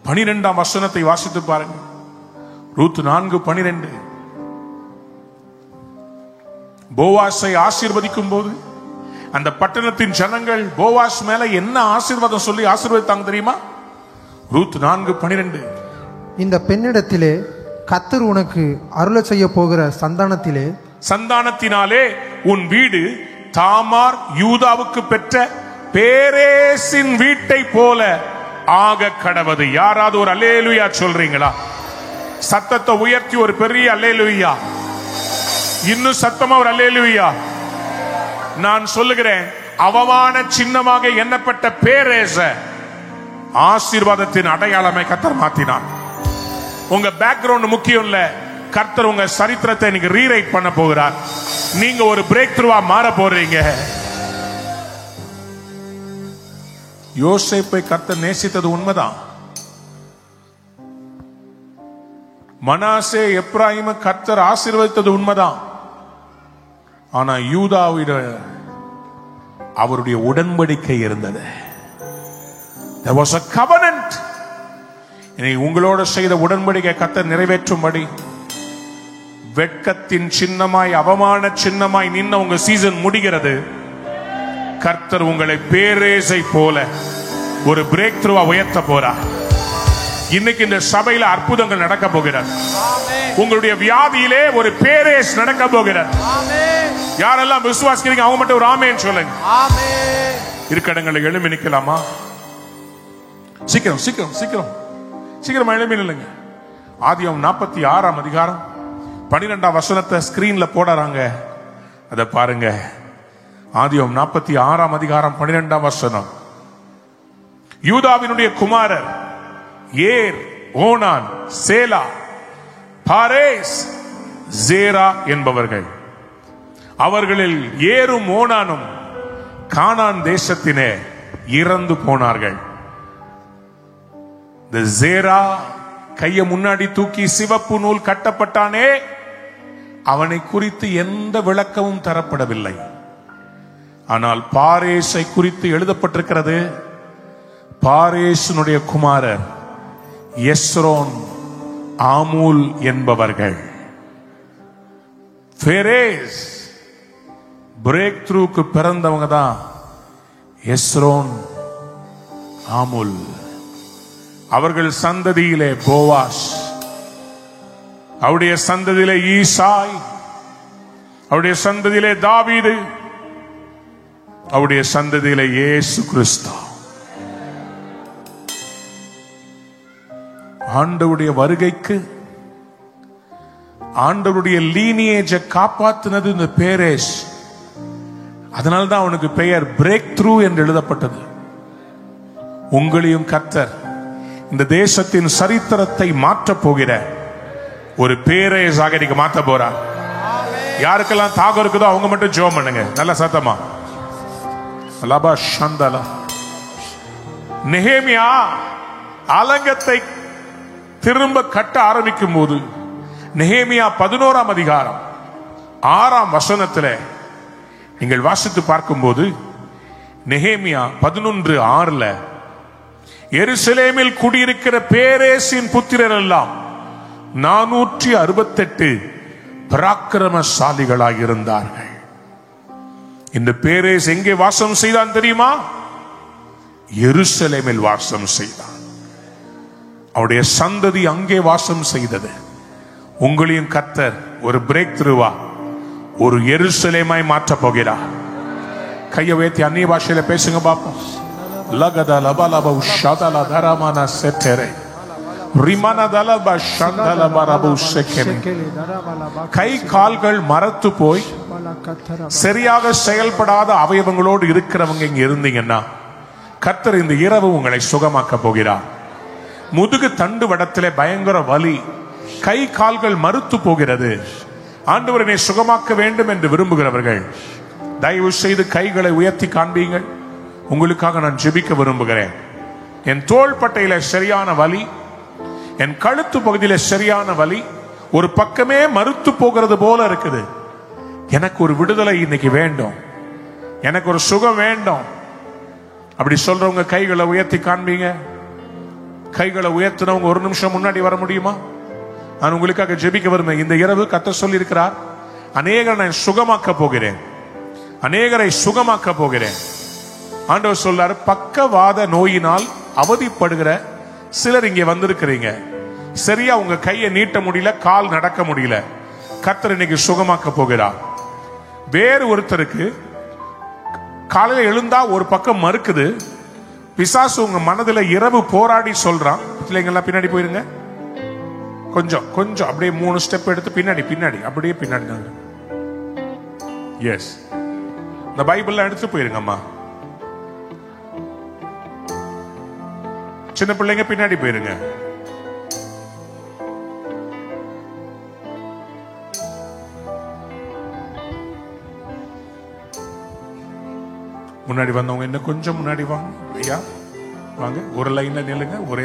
12ஆம் வசனத்தை வாசித்து பாருங்க. ரூத் 4:12. போவாசை ஆசீர்வதிக்கும் போது அந்த பட்டணத்தின் ஜனங்கள் போவாஸ் மேல என்ன ஆசீர்வாதம் சொல்லி ஆசீர்வதித்தாங்க தெரியுமா? ரூத் 4:12. இந்த பெண்ணிடத்திலே கர்த்தர் உனக்கு அருள செய்ய போகிற சந்தானத்தினாலே உன் வீடு தாமார் யூதாவுக்கு பெற்ற பேரேசின் வீட்டை போல ஆக கடவது. யாராவது ஒரு அல்லேலூயா சொல்றீங்களா? சத்தத்தை உயர்த்தி ஒரு பெரிய அல்லேலூயா, இன்னும் சத்தமா ஒரு அல்லேலூயா. நான் சொல்லுகிறேன், அவமான சின்னமாக எண்ணப்பட்ட பேரேச ஆசீர்வாதத்தின் அடையாளமை கர்த்தர் மாத்தினார். உங்க பேக்ரவுண்ட் முக்கியம் இல்ல, கர்த்தர் உங்க சரித்திரத்தை இன்னைக்கு ரீரைட் பண்ண போகிறார். நீங்க ஒரு பிரேக் த்ரூவா மாற போறீங்க. யோசேப்பை கர்த்தர் நேசித்தது உண்மைதான். மனாசே எப்ராயிமை கர்த்தர் ஆசீர்வதித்தது உண்மைதான். ஆனா யூதாவிட அவருடைய உடன்படிக்கை இருந்தது. There was a covenant. உங்களோட செய்த உடன்படிக்கை கர்த்தர் நிறைவேற்றும்படி வெட்கத்தின் சின்னமாய் அவமான சின்னமாய் நின்ன உங்க சீசன் முடிகிறது. கர்த்தர் உங்களை பேரேசை போல ஒரு பிரேக் த்ரூவா உயர்த்த போறார். இன்னைக்கு இந்த சபையில அற்புதங்கள் நடக்க போகிறார். உங்களுடைய வியாதியிலே ஒரு பேரேஸ் நடக்க போகிறார். யாரெல்லாம் விசுவாசிக்கிறீங்க அவங்க மட்டும் ஒரு ஆமென் சொல்லுங்க. இருக்க இடங்களில் எழும்பி நிக்கலாமா? சீக்கிரம் சீக்கிரம் சீக்கிரம் சீக்கிரம் எழும்பி நில்லுங்க. ஆதியாகமம் 46ஆம் அதிகாரம் 12ஆம் வசனத்தை ஸ்கிரீன்ல போடுறாங்க, அதை பாருங்க. ஆதியாகமம் 46ஆம் அதிகாரம் 12ஆம் வசனம். யூதாவினுடைய குமாரர் ஏர், ஓனான், சேலா, பாரேஸ், ஜேரா என்பவர்கள். அவர்களில் ஏரும் ஓனானும் கானான் தேசத்தினே இறந்து போனார்கள். இந்த ஜேரா கையை முன்னாடி தூக்கி சிவப்பு நூல் கட்டப்பட்டானே, அவனை குறித்து எந்த விளக்கமும் தரப்படவில்லை. ஆனால் பாரேஸை குறித்து எழுதப்பட்டிருக்கிறது. பாரேஸினுடைய குமாரர் எஸ்ரோன், ஆமூல் என்பவர்கள். பெரேஸ் பிரேக் த்ரூக்கு பிறந்தவங்க தான் எஸ்ரோன், ஆமூல். அவர்கள் சந்ததியிலே போவாஸ், அவருடைய சந்ததியிலே ஈசாய், அவருடைய சந்ததியிலே தாவீது, அவருடைய சந்ததியிலே இயேசு கிறிஸ்து. ஆண்டவருடைய வருகைக்கு ஆண்டவருடைய லீனியேஜை காப்பாற்றினது இந்த பேரேஸ். அதனால்தான் அவனுக்கு பெயர் பிரேக் த்ரூ என்று எழுதப்பட்டது. உங்களையும் கர்த்தர் இந்த தேசத்தின் சரித்திரத்தை மாற்றப் போகிற ஒரு பேரேஸாக இன்னைக்கு மாற்ற போறார். யாருக்கெல்லாம் தாகம் இருக்குதோ அவங்க மட்டும் ஜெபம் பண்ணுங்க, நல்ல சத்தமா. லபா ஷந்தலா. நெகேமியா அலங்கத்தை திரும்ப கட்ட ஆரம்பிக்கும் போது நெகேமியா 11ஆம் அதிகாரம் 6ஆம் வசனத்தில் நீங்கள் வாசித்து பார்க்கும்போது நெகேமியா 11:6 எருசலேமில் குடியிருக்கிற பேரேசின் புத்திரர் எல்லாம் 468 பராக்கிரமசாலிகளாக இருந்தார்கள். இந்த பேரேஸ் எங்கே வாசம் செய்தான் தெரியுமா? எருசலேமில் வாசம் செய்தான். அவருடைய சந்ததி அங்கே வாசம் செய்தது. உங்களையும் கர்த்தர் ஒரு பிரேக் த்ரூவா ஒரு எருசலேமாய் மாற்ற போகிறார். கையை உயர்த்தி அந்நிய பாஷையில பேசுங்க பாப்போம். லகதா லபலப உஷதல தரமான செட்டரே ரிமனதலப ஷந்தலபரபு செக்கனே. கை கால்கள் மரத்து போய் சரியாக செயல்படாத அவயவங்களோடு இருக்கிறவங்க இங்க இருந்தீங்கன்னா கர்த்தர் இந்த இரவு உங்களை சுகமாக்க போகிறார். முதுகு தண்டு வடத்திலே பயங்கர வலி, கை கால்கள் மறுத்து போகிறது. ஆண்டவரை சுகமாக்க வேண்டும் என்று விரும்புகிறவர்கள் தயவு செய்து கைகளை உயர்த்தி காண்பீங்கள். உங்களுக்காக நான் ஜெபிக்க விரும்புகிறேன். என் தோள்பட்டையில சரியான வலி, என் கழுத்து பகுதியில சரியான வலி, ஒரு பக்கமே மறுத்து போகிறது போல இருக்குது. எனக்கு ஒரு விடுதலை இன்னைக்கு வேண்டும், எனக்கு ஒரு சுகம் வேண்டும். அப்படி சொல்றவங்க கைகளை உயர்த்தி காண்பீங்க. கைகளை உயர்த்தினவங்க ஒரு நிமிஷம் முன்னாடி வர முடியுமா? நான் உங்களுக்காக ஜெபிக்க வருவேன். இந்த இரவு கர்த்தர் சொல்லி இருக்கிறார், அநேக நான் சுகமாக்க போகிறேன். அநேகரை சுகமாக்க போகிறேன். ஆண்டவர் சொல்றாரு, பக்கவாத நோயினால் அவதிப்படுகிற சிலர் இங்கே வந்திருக்கிறீங்க. சரியா உங்க கையை நீட்ட முடியல, கால் நடக்க முடியல. கர்த்தர் இன்னைக்கு சுகமாக்க போகிறார். வேறு ஒருத்தருக்கு காலையில எழுந்தா ஒரு பக்கம் மறுக்குது. பிசாசு உங்க மனதுல இரவு போராடி சொல்றான். பிள்ளைங்கெல்லாம் பின்னாடி போயிருங்க, கொஞ்சம் கொஞ்சம் அப்படியே 3 ஸ்டெப் எடுத்து பின்னாடி பின்னாடி அப்படியே பின்னாடி. எஸ், இந்த பைபிள்ல எடுத்து போயிருங்கம்மா. சின்ன பிள்ளைங்க பின்னாடி போயிருங்க. முன்னாடி வந்தவங்க இன்னும் கொஞ்சம் முன்னாடி வாங்க. ஐயா வாங்க, ஒரு லைன்ல நில்லுங்க. ஒரே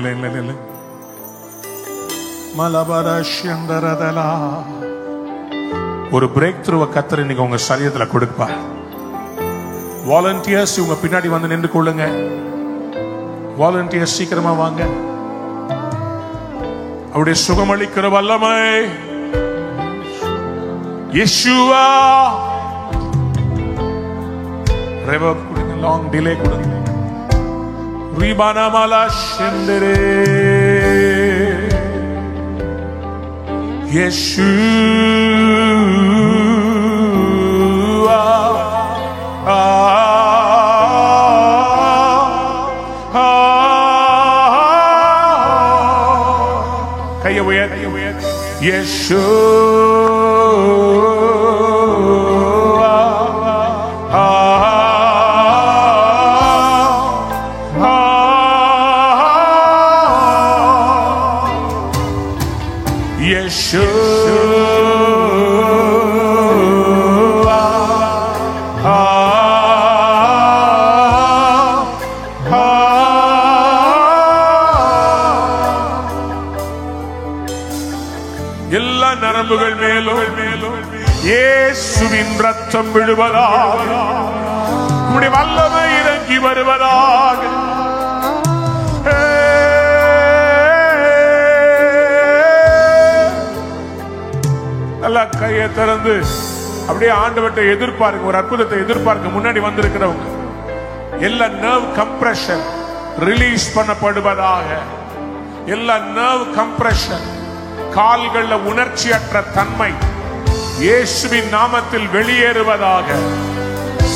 லைன்ல நில்லு. மலபரஷந்தரதலா ஒரு பிரேக் த்ரூவ கர்த்தர் இன்னைக்கு உங்க சரீரத்துல கொடுப்பா. வாலண்டியர்ஸ் உங்க பின்னாடி வந்து நின்று கொள்ளுங்க. வாலண்டியர்ஸ் சீக்கிரமா வாங்க. அவருடைய சுகமளிக்கிற வல்லமை யெஷுவா. ரெவர்ப் கொடுங்க, லாங் டிலே கொடுங்க. ரிபானமலா ஷெந்தரே யெஷுவா. கையை உயர், யெஷுவா. எல்லா நரம்புகள் மேலும் இயேசுவின் ரத்தம் விழுவதாக, உம்முடைய வல்லமை இறங்கி வருவதாக. நல்லா கையை திறந்து அப்படியே ஆண்டவர்கிட்ட எதிர்பார்க்க, ஒரு அற்புதத்தை எதிர்பார்க்க. முன்னாடி வந்திருக்கிறவங்க எல்லா நர்வ் கம்ப்ரெஷன் ரிலீஸ் பண்ணப்படுவதாக. எல்லா நர்வ் கம்ப்ரெஷன், கால்கள்ல உணர்ச்சியற்ற தன்மை இயேசுவின் நாமத்தில் வெளியேறுவதாக.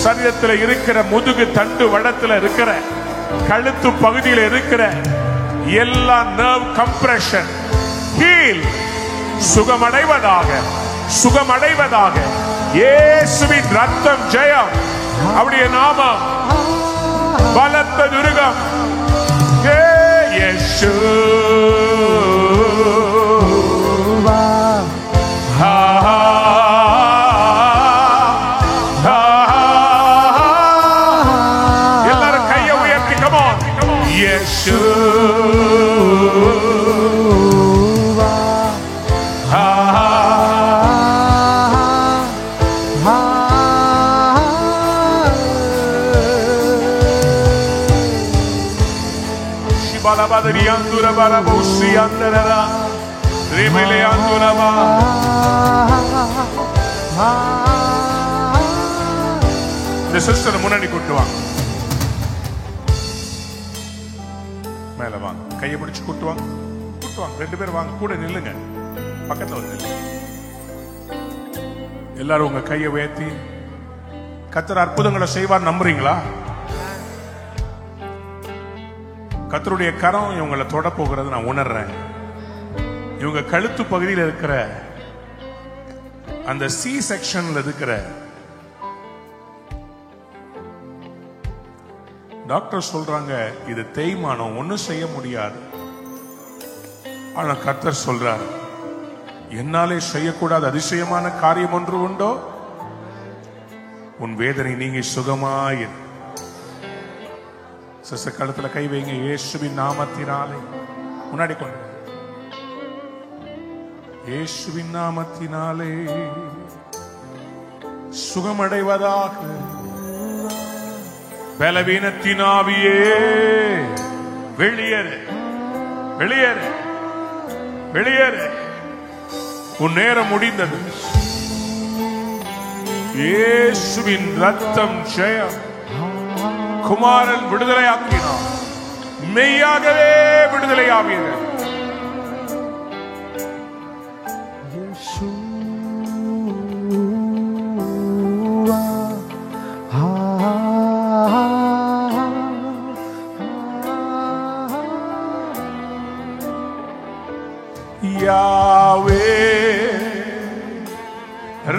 சரீரத்தில் இருக்கிற முதுகு தண்டு வடத்தில் இருக்கிற கழுத்து பகுதியில் இருக்கிற எல்லா நர்வ் கம்ப்ரெஷன் ஹீல், சுகமடைவதாக, சுகமடைவதாக. இயேசுவின் ரத்தம் ஜெயம், அவருடைய நாமம் பலத்த துருகம். யெஷுவா. எல்லாரும் கையை உயர்த்தி come on. Yeshua. Balabadriandura barabosi andara remele andura ba. இந்த சிஸ்டர் முன்னாடி கூட்டு வாங்க, மேல வாங்க, கையை பிடிச்சு கூட்டு வாங்க, கூட்டு வாங்க. 2 பேர் வாங்க, கூட நில்லுங்க, பக்கத்துல வந்து நில்லுங்க. எல்லாரும் உங்க கையை உயர்த்தி கர்த்தர் அற்புதங்களை செய்வார் நம்புறீங்களா? கர்த்தருடைய கரம் இவங்களை தொட போகிறது நான் உணர்றேன். இவங்க கழுத்து பகுதியில் இருக்கிற அந்த சி செக்ஷன்ல இருக்கிற டாக்டர் சொல்றாங்க இது தேய்மானம், ஒன்னும் செய்ய முடியாது. ஆனா கர்த்தர் சொல்றார், என்னாலே செய்யக்கூடாத அதிசயமான காரியம் ஒன்று உண்டோ, உன் வேதனை நீங்கி சுகமாயிரு. சிச கழுத்துல கை வைங்க. இயேசுவின் நாமத்தினாலே முன்னாடி கொண்டு, இயேசுவின் நாமத்தினாலே சுகமடைவதாக. பலவீனத்தின் ஆவியே வெளியேறு, வெளியேறு, வெளியேறு. உன் நேரம் முடிந்தது. இயேசுவின் ரத்தம் ஜெயம். குமாரன் விடுதலையாக்கினார். மெய்யாகவே விடுதலையாவீர்கள். Yahweh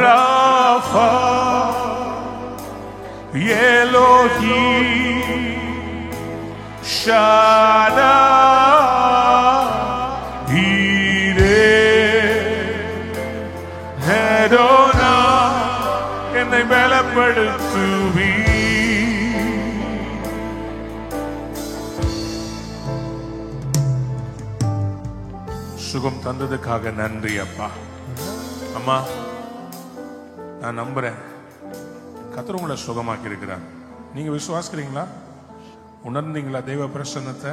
Rapha Elohim Shaddai Yireh Adonai என்னை பலப்படுத்துவி. சுகம் தந்ததுக்காக நன்றி அப்பா. அம்மா, நான் நம்புறேன் கர்த்தர் உங்களை சுகமாக்கி இருக்கிறார். நீங்க விசுவாசிக்கிறீங்களா? உணர்ந்தீங்களா தெய்வ பிரசன்னத்தை?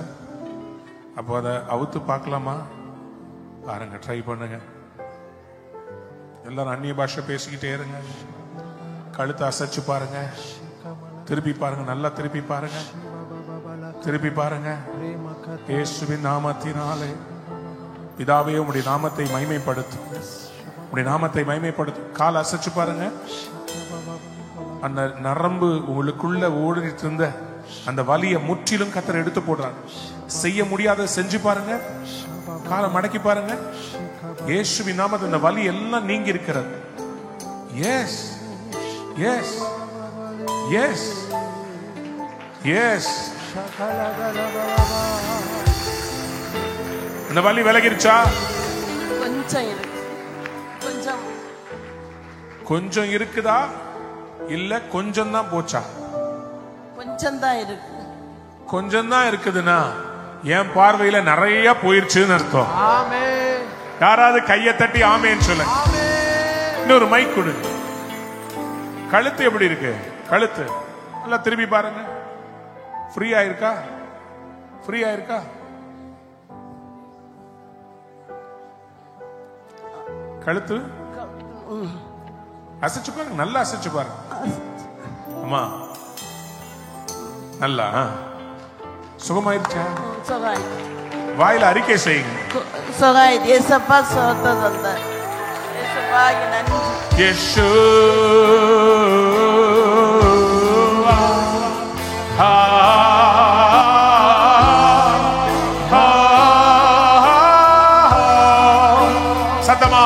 அப்போ அதை அவுத்து பார்க்கலாமா? பாருங்க, ட்ரை பண்ணுங்க. எல்லாரும் அந்நிய பாஷை பேசிக்கிட்டே இருங்க. கழுத்தை அசைச்சு பாருங்க. திருப்பி பாருங்க, நல்லா திருப்பி பாருங்க. திருப்பி பாருங்க. இயேசுவின் நாமத்தினாலே பிதாவே உம்முடைய நாமத்தை மகிமைப்படுத்தும். உம்முடைய நாமத்தை மகிமைப்படுத்தும். கால் அசைச்சு பாருங்க. அந்த நரம்பு உங்களுக்குள்ள ஓடிட்டு இருந்த அந்த வலியை முற்றிலும் கர்த்தர் எடுத்து போடுறாங்க. செய்ய முடியாத செஞ்சு பாருங்க. காலை மடக்கி பாருங்க. இயேசுவின் நாமத்தில் அந்த வலி எல்லாம் நீங்கி இருக்கிறது. Yes yes yes yes. அந்த வலி விலகிருச்சா? கொஞ்சம் இருக்கு. கொஞ்சம் இருக்குதா இல்ல கொஞ்சம் தான் போச்சா? கொஞ்சம் தான் இருக்கு. கொஞ்சம் தான் இருக்குதுன்னா என் பார்வையில நிறைய போயிருச்சுன்னு அர்த்தம். யாராவது கையை தட்டி ஆமேன்னு சொல்ல. இன்னொரு மைக் கொடு. கழுத்து எப்படி இருக்கு? கழுத்து நல்லா திரும்பி பாருங்க. ஃப்ரீயா இருக்கா? ஃப்ரீயா இருக்கா? கழுத்து அசைச்சு பாருங்க. நல்லா அசைச்சு பாருங்க. அம்மா நல்லா சுகமாயிருச்சா? வாயில அறிக்கை செய்யுங்க. சுகாயிது. ஏசப்பா சுகத்தை தந்தார். ஏசப்பாக்கு நன்றி. சத்தமா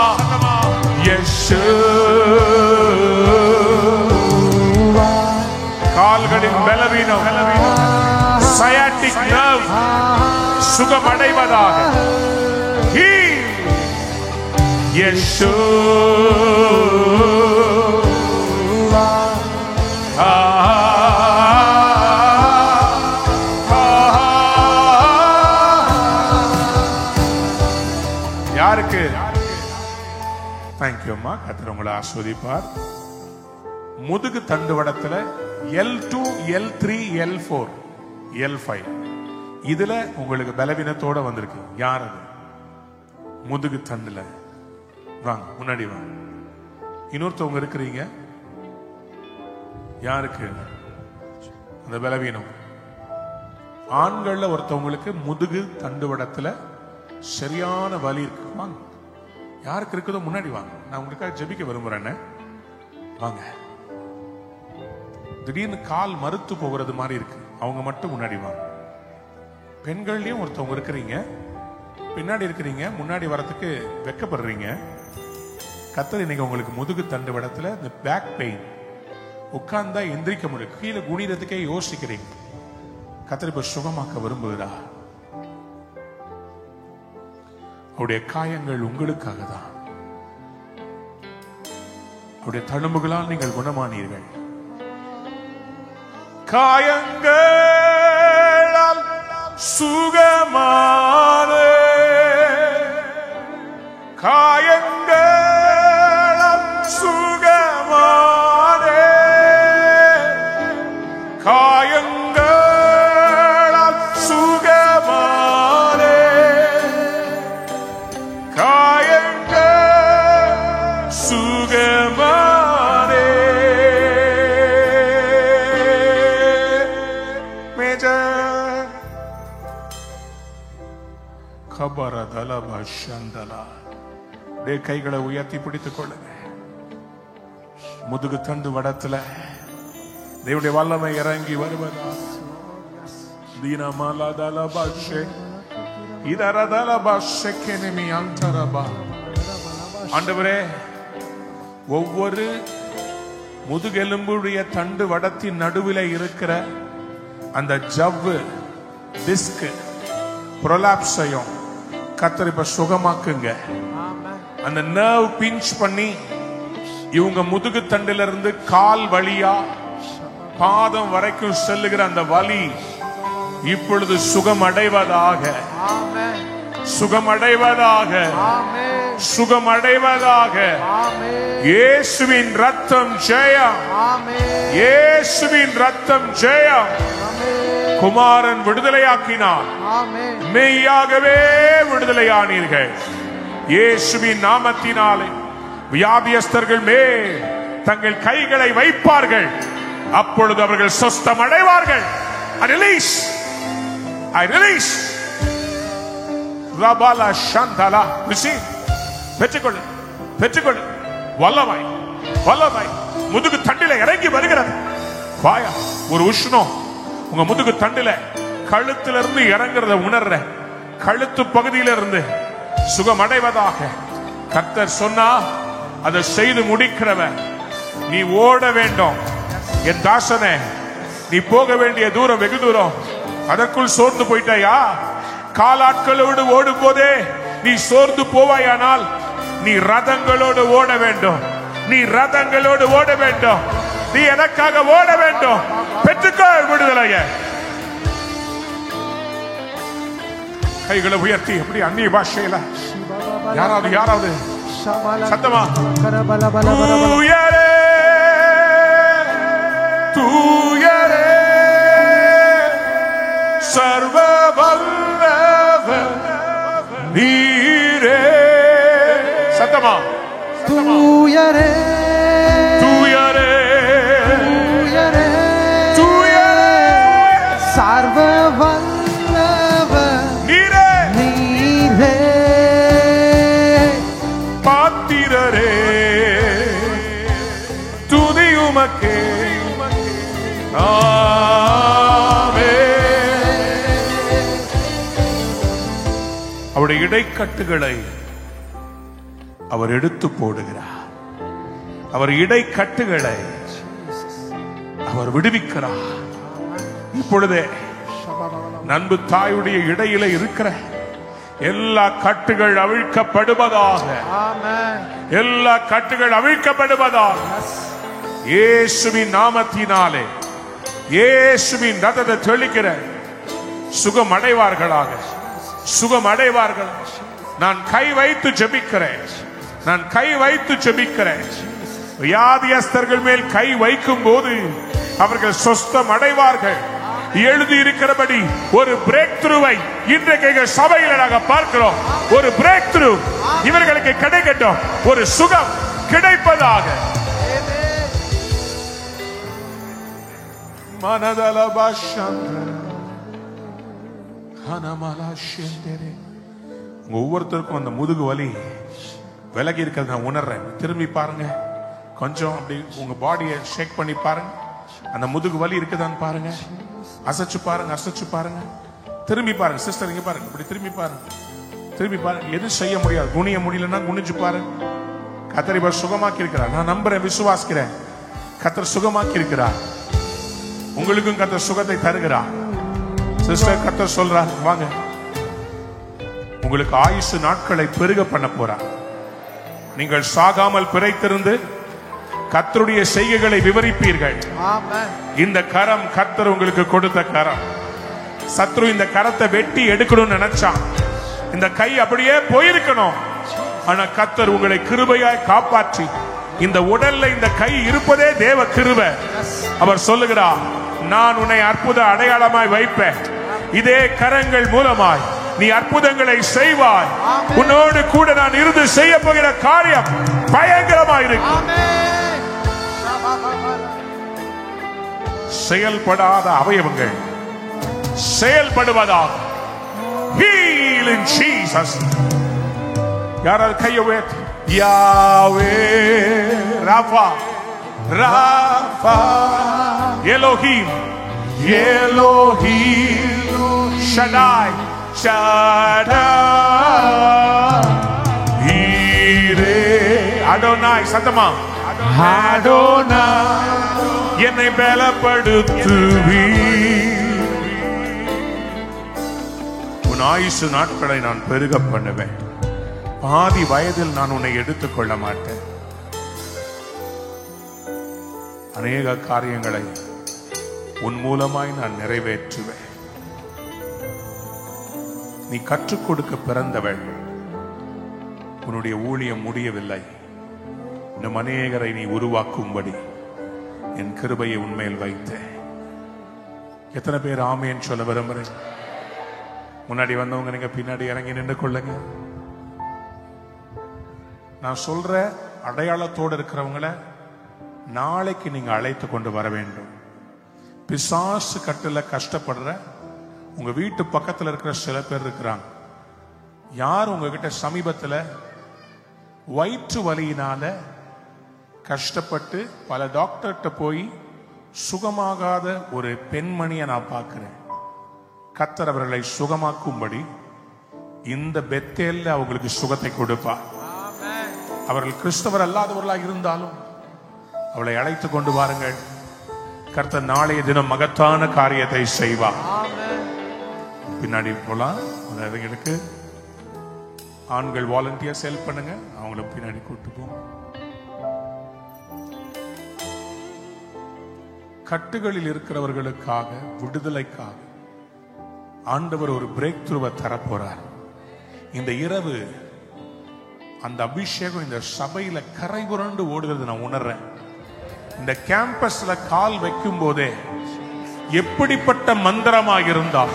கால்களின் பலவீனம், சயாட்டிக் நர்வ் சுகமடைவதாக. யாருக்கு? தேங்க்யூ அம்மா. கர்த்தர் உங்களை ஆஸ்வதிப்பார். முதுகு தண்டுவடத்துல L2, L3, L4, L5 இதுல உங்களுக்கு பலவீனத்தோட வந்திருக்கு. யார் அது? முதுகு தண்டுல. வாங்க முன்னாடி வாங்க. இன்னொருத்தவங்க இருக்கிறீங்க. யாருக்கு அந்த பலவீனம்? ஆண்கள்ல ஒருத்தவங்களுக்கு முதுகு தண்டுவடத்துல சரியான வலி இருக்கு. வாங்க. யாருக்கு இருக்குதோ முன்னாடி வாங்க. நான் உங்களுக்காக ஜெபிக்க விரும்புறேன்னு. வாங்க. திடீர்னு கால் மறுத்து போகிறது மாதிரி இருக்கு. அவங்க மட்டும் முன்னாடி வாங்க. பெண்கள்லயும் ஒருத்தவங்க இருக்கிறீங்க. பின்னாடி இருக்கிறீங்க. முன்னாடி வரத்துக்கு வெக்கப்படுறீங்க. கர்த்தர் இன்னைக்கு உங்களுக்கு முதுகு தண்டு வடத்துல இந்த பேக் பெயின், உட்கார்ந்தா எந்திரிக்க முடியும், கீழே குனிறதுக்கே யோசிக்கிறீங்க. கர்த்தர் இப்ப சுகமாக்க விரும்புகிறார். அவருடைய காயங்கள் உங்களுக்காக தான். அவருடைய தழும்புகளால் நீங்கள் குணமானீர்கள். காயங்களால் சுகமானே, காயங்களால் சுகமானே, காயங்களால் சுகமானே, காயங்கள் சுகமானே. கைகளை உயர்த்தி பிடித்துக் கொள்ளுங்க. முதுகு தண்டு வடத்துல தேவனுடைய வல்லமை இறங்கி வருவதா. ஆண்டவரே, ஒவ்வொரு முதுகெலும்புடைய தண்டு வடத்தின் நடுவில் இருக்கிற அந்த ஜவ்வு டிஸ்க் ப்ரொலாப்ஸையும் கர்த்தர் இப்ப சுகமாக்குங்க. அந்த நர்வ் பிஞ்ச் பண்ணி இவங்க முதுகு தண்டில இருந்து கால் வழியா பாதம் வரைக்கும் செல்லுகிற அந்த வலி இப்பொழுது சுகமடைவதாக, சுகமடைவதாக, சுகமடைவதாக. இயேசுவின் ரத்தம் ஜெயம், இயேசுவின் ரத்தம் ஜெயம். குமாரன் விடுதலையாக்கினார், மெய்யாகவே விடுதலையானீர்கள். இயேசுவின் நாமத்தினாலே வியாதியஸ்தர்கள் மேல் தங்கள் கைகளை வைப்பார்கள், அப்பொழுது அவர்கள் சொஸ்தம் அடைவார்கள். I release, I release. Rabala Shantala, receive. பெற்றுக்கொள்ளு, பெற்றுக்கொள்ளு. வல்லமை, வல்லமை முதுகு தண்டில இறங்கி வருகிறது. வாயா, ஒரு உஷ்ணம் உங்க முதுகு தண்டில கழுத்துல இருந்து இறங்குறத உணர்ற, கழுத்து பகுதியில இருந்து சுகமடைவதாக. கர்த்தர் சொன்னா அதை செய்து முடிக்கிறவன். நீ ஓட வேண்டும் என் தாசனே, நீ போக வேண்டிய தூரம் வெகு தூரம், அதற்குள் சோர்ந்து போயிட்டாயா? காலாட்களோடு ஓடும் போதே நீ சோர்ந்து போவாயானால் நீ ரதங்களோடு ஓட வேண்டும், நீ ரதங்களோடு ஓட வேண்டும், நீ எனக்காக ஓட வேண்டும். பெற்றுக்கொள் விடுதலைய. கைகளை உயர்த்தி அப்படி அந்நிய பாஷையில யாராவது யாராவது சத்தமா தூயரே, தூயரே, சர்வ வல்லவர் நீரே. சத்தமா தூயரே, தூயரே, தூயரே, தூயரே, சர்வ வல்லவர் நீரே, நீரே. பாத்திரரே, துதி உமக்கே. அவருடைய இடைக்கட்டுகளை அவர் எடுத்து போடுகிறார். அவர் இடைக்கட்டுகளை அவர் விடுவிக்கிறார். இப்பொழுதே நண்பு தாயுடைய இடையில இருக்கிற எல்லா கட்டுகள் அவிழ்க்கப்படுவதாக, எல்லா கட்டுகள் அவிழ்க்கப்படுவதாக. இயேசுவின் நாமத்தினாலே இயேசுவின் ரத்தத்தை தெளிக்கிற சுகம் அடைவார்களாக, சுகம் அடைவார்கள். நான் கை வைத்து ஜெபிக்கிறேன், நான் கை வைத்து ஜெபிக்கிறேன். வியாதியஸ்தர்கள் மேல் கை வைக்கும் போது அவர்கள் சொஸ்தம் அடைவார்கள். எழுதி இருக்கிறபடி ஒரு பிரேக் த்ரூவை இன்றைக்கு சபையில் நாங்கள் பார்க்கிறோம். ஒரு பிரேக் த்ரூ இவர்களுக்கு கிடைக்கட்டும், ஒரு சுகம் கிடைப்பதாக. ஒவ்வொருத்தருக்கும் அந்த முதுகு வலி விலகி இருக்கிறது நான் உணர்றேன். திரும்பி பாருங்க, கொஞ்சம் அப்படி உங்க பாடியை ஷேக் பண்ணி பாருங்க. அந்த முதுகு வலி இருக்குதான்னு பாருங்க, அசைச்சு பாருங்க, அசைச்சு பாருங்க, திரும்பி பாருங்க. சிஸ்டர் இங்க பாருங்க, இப்படி திரும்பி பாருங்க, திரும்பி பாருங்க. எது செய்ய முடியாது, குனிய முடியலன்னா குனிஞ்சு பாருங்க. கர்த்தர் இப்ப சுகமாக்கி இருக்கிறார். நான் நம்புறேன், விசுவாசிக்கிறேன். கர்த்தர் சுகமாக்கி இருக்கிறார். உங்களுக்கும் கர்த்தர் சுகத்தை தருகிறார். சிஸ்டர், கர்த்தர் சொல்றார், வாங்க, உங்களுக்கு ஆயுசு நாட்களை பெருக பண்ண போறார். நீங்கள் சாகாமல் பிழைத்திருந்து கர்த்தருடைய செய்கைகளை விவரிப்பீர்கள். இந்த கரம் கர்த்தர் உங்களுக்கு கொடுத்த கரம். சத்ரு இந்த கரத்தை வெட்டி எடுக்கணும்னு நினைச்சான். இந்த கை அப்படியே போயிருக்கணும். ஆனா கர்த்தர் உங்களை கிருபையாய் காப்பாற்றி இந்த உடல்ல இந்த கை இருப்பதே தேவ கிருபை. அவர் சொல்லுகிறார், நான் உன்னை அற்புத அடையாளமாய் வைப்பேன். இதே கரங்கள் மூலமாய் நீ அற்புதங்களை செய்வாய். உன்னோடு கூட நான் இருந்து செய்ய போகிற காரியம் பயங்கரமாயிருக்கும். செயல்படாத அவயவங்கள் செயல்படுவதாக. Heal heal in Jesus. யாராவது கையை உயர்த்தி யாவே ராஃபா ராஃபா எலோஹிம் எலோஹிம் ஷடாய் ஷடாய் ஈரே அடோனாய் சத்தமா அடோனாய் என்னை பலப்படுத்துவீ. உன் ஆயுசு நாட்களை நான் பெருக பண்ணுவேன். பாதி வயதில் நான் உன்னை எடுத்துக்கொள்ள மாட்டேன். அநேக காரியங்களை உன் மூலமாய் நான் நிறைவேற்றுவேன். நீ கற்றுக் கொடுக்க பிறந்தவள். உன்னுடைய ஊழியம் முடியவில்லை. இன்னும் அநேகரை நீ உருவாக்கும்படி என் கிருபையை உன்மேல் வைத்தேன். எத்தனை பேர் ஆமேன்னு சொல்ல விரும்புறேன்? முன்னாடி வந்தவங்க நீங்க பின்னாடி இறங்கி நின்று கொள்ளுங்க. நான் சொல்ற அடையாளத்தோடு இருக்கிறவங்களை நாளைக்கு நீங்க அழைத்து கொண்டு வர வேண்டும். பிசாசு கட்டுல கஷ்டப்படுற உங்க வீட்டு பக்கத்துல இருக்கிற சில பேர் இருக்கிறாங்க. யார் உங்ககிட்ட சமீபத்துல வயிற்று வலியினால கஷ்டப்பட்டு பல டாக்டர்கிட்ட போய் சுகமாகாத ஒரு பெண்மணியை நான் பார்க்கிறேன். கர்த்தர் அவர்களை சுகமாக்கும்படி இந்த பெத்தேல்ல அவங்களுக்கு சுகத்தை கொடுப்பார். அவர்கள் கிறிஸ்தவர் அல்லாதவர்களாக இருந்தாலும் அவளை அழைத்து கொண்டு வாருங்கள். கர்த்தர் நாளைய தினம் மகத்தான காரியத்தை செய்வார். பின்னாடி போலாம். அவங்களுக்கு ஆண்கள் வாலண்டியர்ஸ் ஹெல்ப் பண்ணுங்க. அவங்கள பின்னாடி கூட்டு போங்க. கட்டுகளில் இருக்கிறவர்களுக்காக விடுதலைக்காக ஆண்டவர் ஒரு பிரேக் த்ரூவை தரப்போறார். இந்த இரவு அந்த அபிஷேகம் இந்த சபையில கரை புரண்டு ஓடுகிறது நான் உணர்றேன். இந்த கேம்பஸ்ல கால் வைக்கும் போதே எப்படிப்பட்ட மந்திரமாக இருந்தால்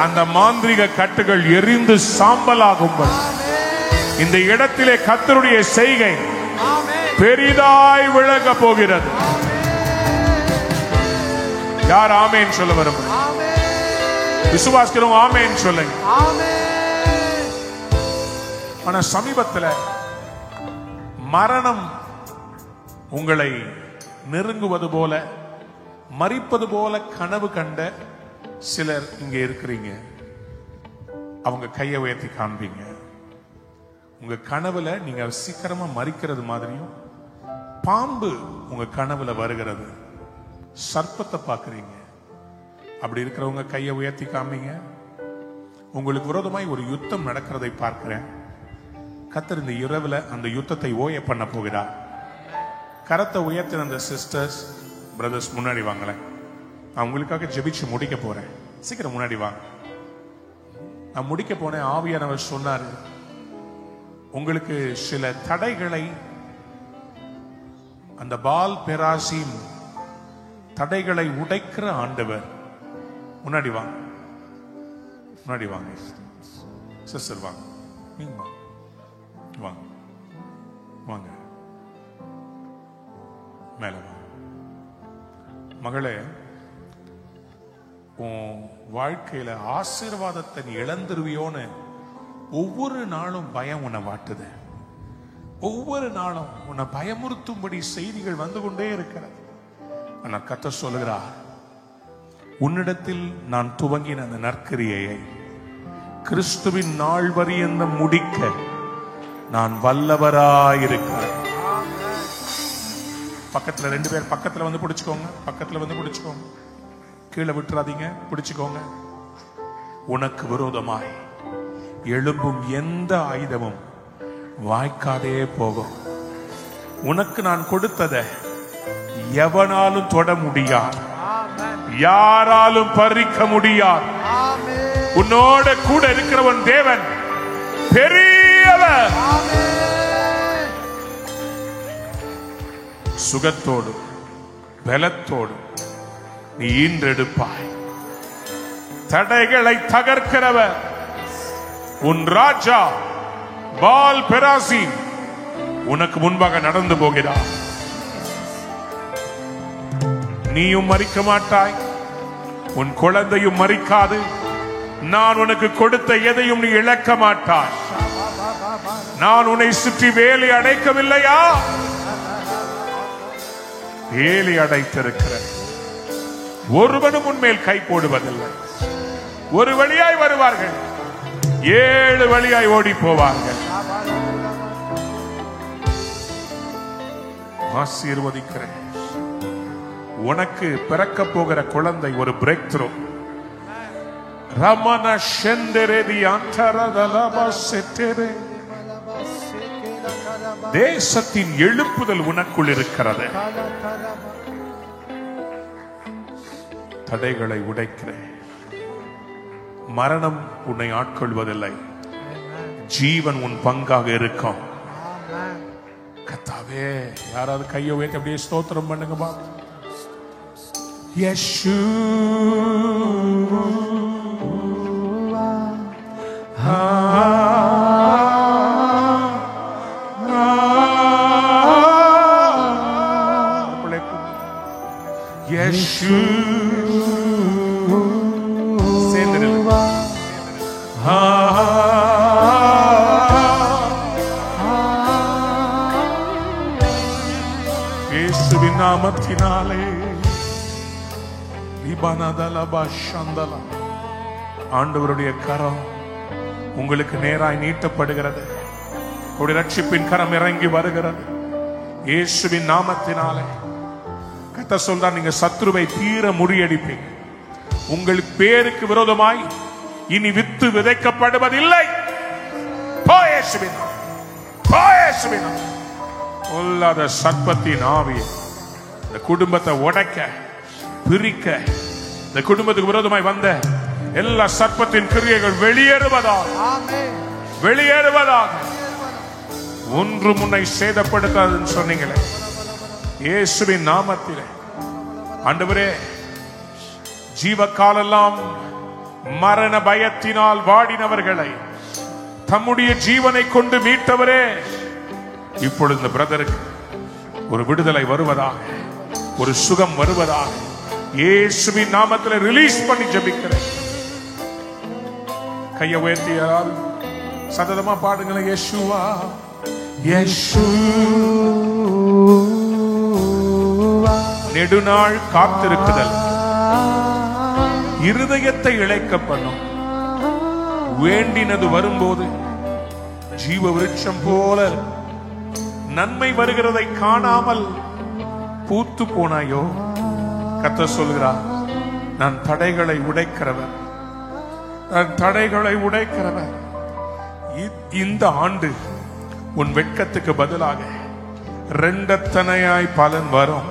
அந்த மாந்திரிக கட்டுகள் எரிந்து சாம்பலாகும்படி இந்த இடத்திலே கர்த்தருடைய செய்கை பெரிதாய் விளங்க போகிறது. யார் ஆமேன் சொல்ல வரும்? விசுவாசிக்கிறோம் ஆமேன் சொல்லுங்க. ஆனா சமீபத்தில் மரணம் உங்களை நெருங்குவது போல மரிப்பது போல கனவு கண்ட சிலர் இங்க இருக்கிறீங்க. அவங்க கையை உயர்த்தி காண்பீங்க. உங்க கனவுல நீங்க சீக்கிரமா மரிக்கிறது மாதிரியும் பாம்பு உங்க கனவுல வருகிறது, சர்ப்பத்தை பார்க்கறீங்க. அப்படி இருக்கிறவங்க கையை உயர்த்தி காமிங்க. உங்களுக்கு விரோதமாய் ஒரு யுத்தம் நடக்கிறதை பார்க்கிறேன். கர்த்தர் இந்த இரவுல அந்த யுத்தத்தை ஓய பண்ண போகிறார். கரத்தை உயர்த்தின அந்த சிஸ்டர்ஸ் பிரதர்ஸ் முன்னாடி வாங்களேன். நான் உங்களுக்காக ஜெபிச்சு முடிக்க போறேன். சீக்கிரம் முன்னாடி வாங்க. நான் முடிக்க போனேன். ஆவியானவர் சொன்னாரு, உங்களுக்கு சில தடைகளை அந்த பால் பெராசிம் தடைகளை உடைக்கிற ஆண்டவர். முன்னாடி வாங்க, முன்னாடி வாங்க சிஸ்டர், வாங்க, நீங்க வாங்க, வாங்க வாங்க, மேல வாங்க. மகளே, உன் வாழ்க்கையில ஆசீர்வாதத்தை நீ இழந்துருவியோன்னு ஒவ்வொரு நாளும் பயம் உன்னை வாட்டுது. ஒவ்வொரு நாளும் உன்னை பயமுறுத்தும்படி செய்திகள் வந்து கொண்டே இருக்கிறது. ஆனா கர்த்தர் சொல்லுகிறார், உன்னிடத்தில் நான் துவங்கின அந்த நற்கிரியை கிறிஸ்துவின் நாள் வரியந்த முடிக்க நான் வல்லவராயிருக்கிறேன். பக்கத்துல 2 பேர் பக்கத்துல வந்து பிடிச்சுக்கோங்க. பக்கத்துல வந்து பிடிச்சுக்கோங்க. கீழே விட்டுறாதீங்க, பிடிச்சுக்கோங்க. உனக்கு விரோதமாய் எழும்பும் எந்த ஆயுதமும் வாய்க்காதே போகும். உனக்கு நான் கொடுத்ததை எவனாலும் தொட முடியாது, யாராலும் பறிக்க முடியாது. உன்னோட கூட இருக்கிறவன் தேவன் பெரியவர். சுகத்தோடு பலத்தோடு நீ ஈன்றெடுப்பாய். தடைகளை தகர்க்கிறவர் உன் ராஜா பால் பெராசிம் உனக்கு முன்பாக நடந்து போகிறார். நீயும் மரிக்க மாட்டாய், உன் குழந்தையும் மரிக்காது. நான் உனக்கு கொடுத்த எதையும் நீ இழக்க மாட்டாய். நான் உன்னை சுற்றி வேலி அடைக்கவில்லையா? வேலி அடைத்திருக்கிற ஒருவனும் உன்மேல் கை போடுவதில்லை. ஒரு வழியாய் வருவார்கள், 7 வழியாய் ஓடி போவார்கள். ஆசீர்வதிக்கிறேன். உனக்கு பிறக்க போகிற குழந்தை ஒரு பிரேக் த்ரூ. ரமண செந்தரேதி அந்தரதலப செட்டரே. தேசத்தின் எழுப்புதல் உனக்குள் இருக்கிறது. தடைகளை உடைக்கிறேன். மரணம் உன்னை ஆட்கொள்வதில்லை. ஜீவன் உன் பங்காக இருக்கும். கர்த்தாவே, யாராவது கையை உயர்த்தி அப்படியே ஸ்தோத்திரம் பண்ணுங்க பா. இயேசுவின் நாமத்தினாலே ஆண்டவருடைய கரம் உங்களுக்கு நேராய் நீட்டப்படுகிறது. உடைய ரட்சிப்பின் கரம் இறங்கி வருகிறது. இயேசுவின் நாமத்தினாலே கர்த்தர் சொல்றார், நீங்க சத்துருவை தீர முறியடிப்பீங்க. உங்கள் பேருக்கு விரோதமாய் இனி வித்து விதைக்கப்படுவதில்லை. பொல்லாத சர்ப்பத்தின் ஆவியை இந்த குடும்பத்தை உடைக்க, பிரிக்க, இந்த குடும்பத்துக்கு விரோதமாய் வந்த எல்லா சர்ப்பத்தின் கிரியைகள் வெளியேறுவதாக, வெளியேறுவதாக. ஒன்று முன்னை சேதப்படுத்தாதுன்னு சொன்னீங்களே, இயேசுவின் நாமத்திலே ஆண்டவரே, ஜீவகாலெல்லாம் மரண பயத்தினால் வாடினவர்களை தம்முடைய ஜீவனை கொண்டு மீட்டவரே, இப்பொழுது இந்த பிரதருக்கு ஒரு விடுதலை வருவதாக, ஒரு சுகம் வருவதாக இயேசுவின் நாமத்தில் ரிலீஸ் பண்ணி ஜெபிக்கிறேன். கையை உயர்த்தியால் சததமா பாடுங்களேன். இயேசுவா இயேசுவா. நெடுநாள் காத்திருக்குதல் இருதயத்தை இழைக்க பண்ணும். வேண்டினது வரும்போது ஜீவ விருட்சம் போல நன்மை வருகிறதை காணாமல் பூத்து போனாயோ, கர்த்தர் சொல்கிறார், நான் தடைகளை உடைக்கிறவன், நான் தடைகளை உடைக்கிறவன். இந்த ஆண்டு உன் வெட்கத்துக்கு பதிலாக 2 தனையாய் பலன் வரும்.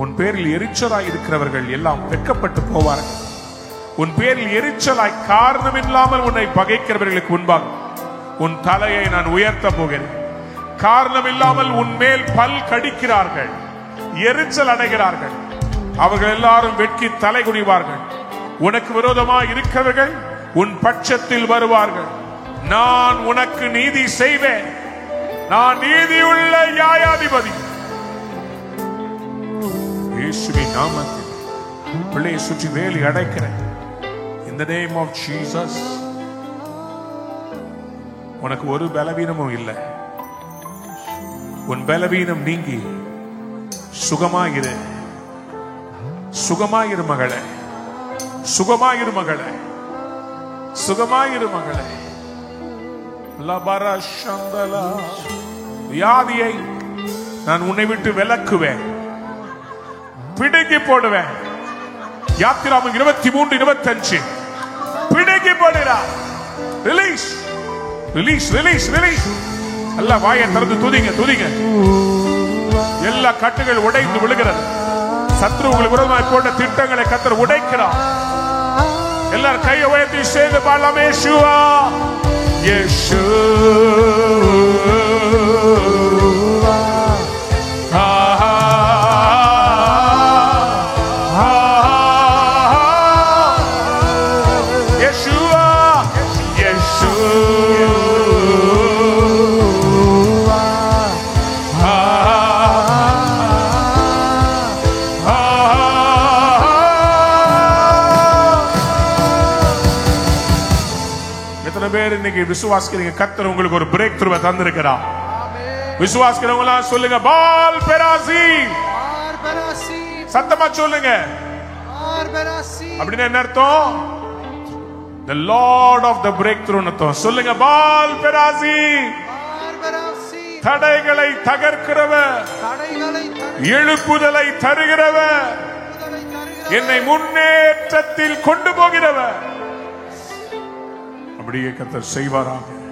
உன் பேரில் எரிச்சலாய் இருக்கிறவர்கள் எல்லாம் வெட்கப்பட்டு போவார்கள். உன் பேரில் எரிச்சலாய் காரணம் இல்லாமல் உன்னை பகைக்கிறவர்களுக்கு முன்பாக உன் தலையை நான் உயர்த்த போகிறேன். காரணம் இல்லாமல் உன் மேல் பல் கடிக்கிறார்கள், எரிச்சல் அடைகிறார்கள், அவர்கள் எல்லாரும் வெட்கி தலை குனிவார்கள். உனக்கு விரோதமாக இருக்கிறவர்கள் உன் பட்சத்தில் வருவார்கள். நான் உனக்கு நீதி செய்வேன். நான் நீதியுள்ள நியாயாதிபதி. இயேசுவின் நாமத்தில் பிள்ளையை சுற்றி வேலி அடைக்கிறேன். In the name of Jesus. உனக்கு ஒரு பலவீனமும் இல்லை. உன் பலவீனம் நீங்கி சுகமாயிரு, சுகமாயிரு மகளே, சுகமாயிரு மகளே, சுகமாயிரு மகளே. வியாதியை நான் உன்னை விட்டு விலக்குவேன், பிடுங்கி போடுவேன். யாத்திராமம் 23:25 பிடுங்கி போடுறார். Release, release, release, release. எல்லா வாயை திறந்து துதிங்க, துதிங்க. எல்லா கட்டுகள் உடைந்து விழுகிறது. சத்ரு உங்களுக்கு விரோதமாய் போட்ட திட்டங்களை கர்த்தர் உடைக்கிறார். எல்லாரும் கையை உயர்த்தி சேர்ந்து பாடலாம். இயேசுவா இயேசுவா. பேர் இன்னைக்கு விசுவாசிக்கிறீங்க கர்த்தர் உங்களுக்கு ஒரு பிரேக் த்ரூவை தந்திருக்கிறார். விசுவாசிக்கிறவங்க எல்லாம் சொல்லுங்க பால் பெராசி. சத்தமா சொல்லுங்க. அப்படின்னு என்ன அர்த்தம்? The Lord of the breakthrough அர்த்தம். சொல்லுங்க பால் பெராசி. தடைகளை தகர்க்கிறவர், எழுப்புதலை தருகிறவர், என்னை முன்னேற்றத்தில் கொண்டு போகிறவர். அப்படியே கர்த்தர் செய்வாராக.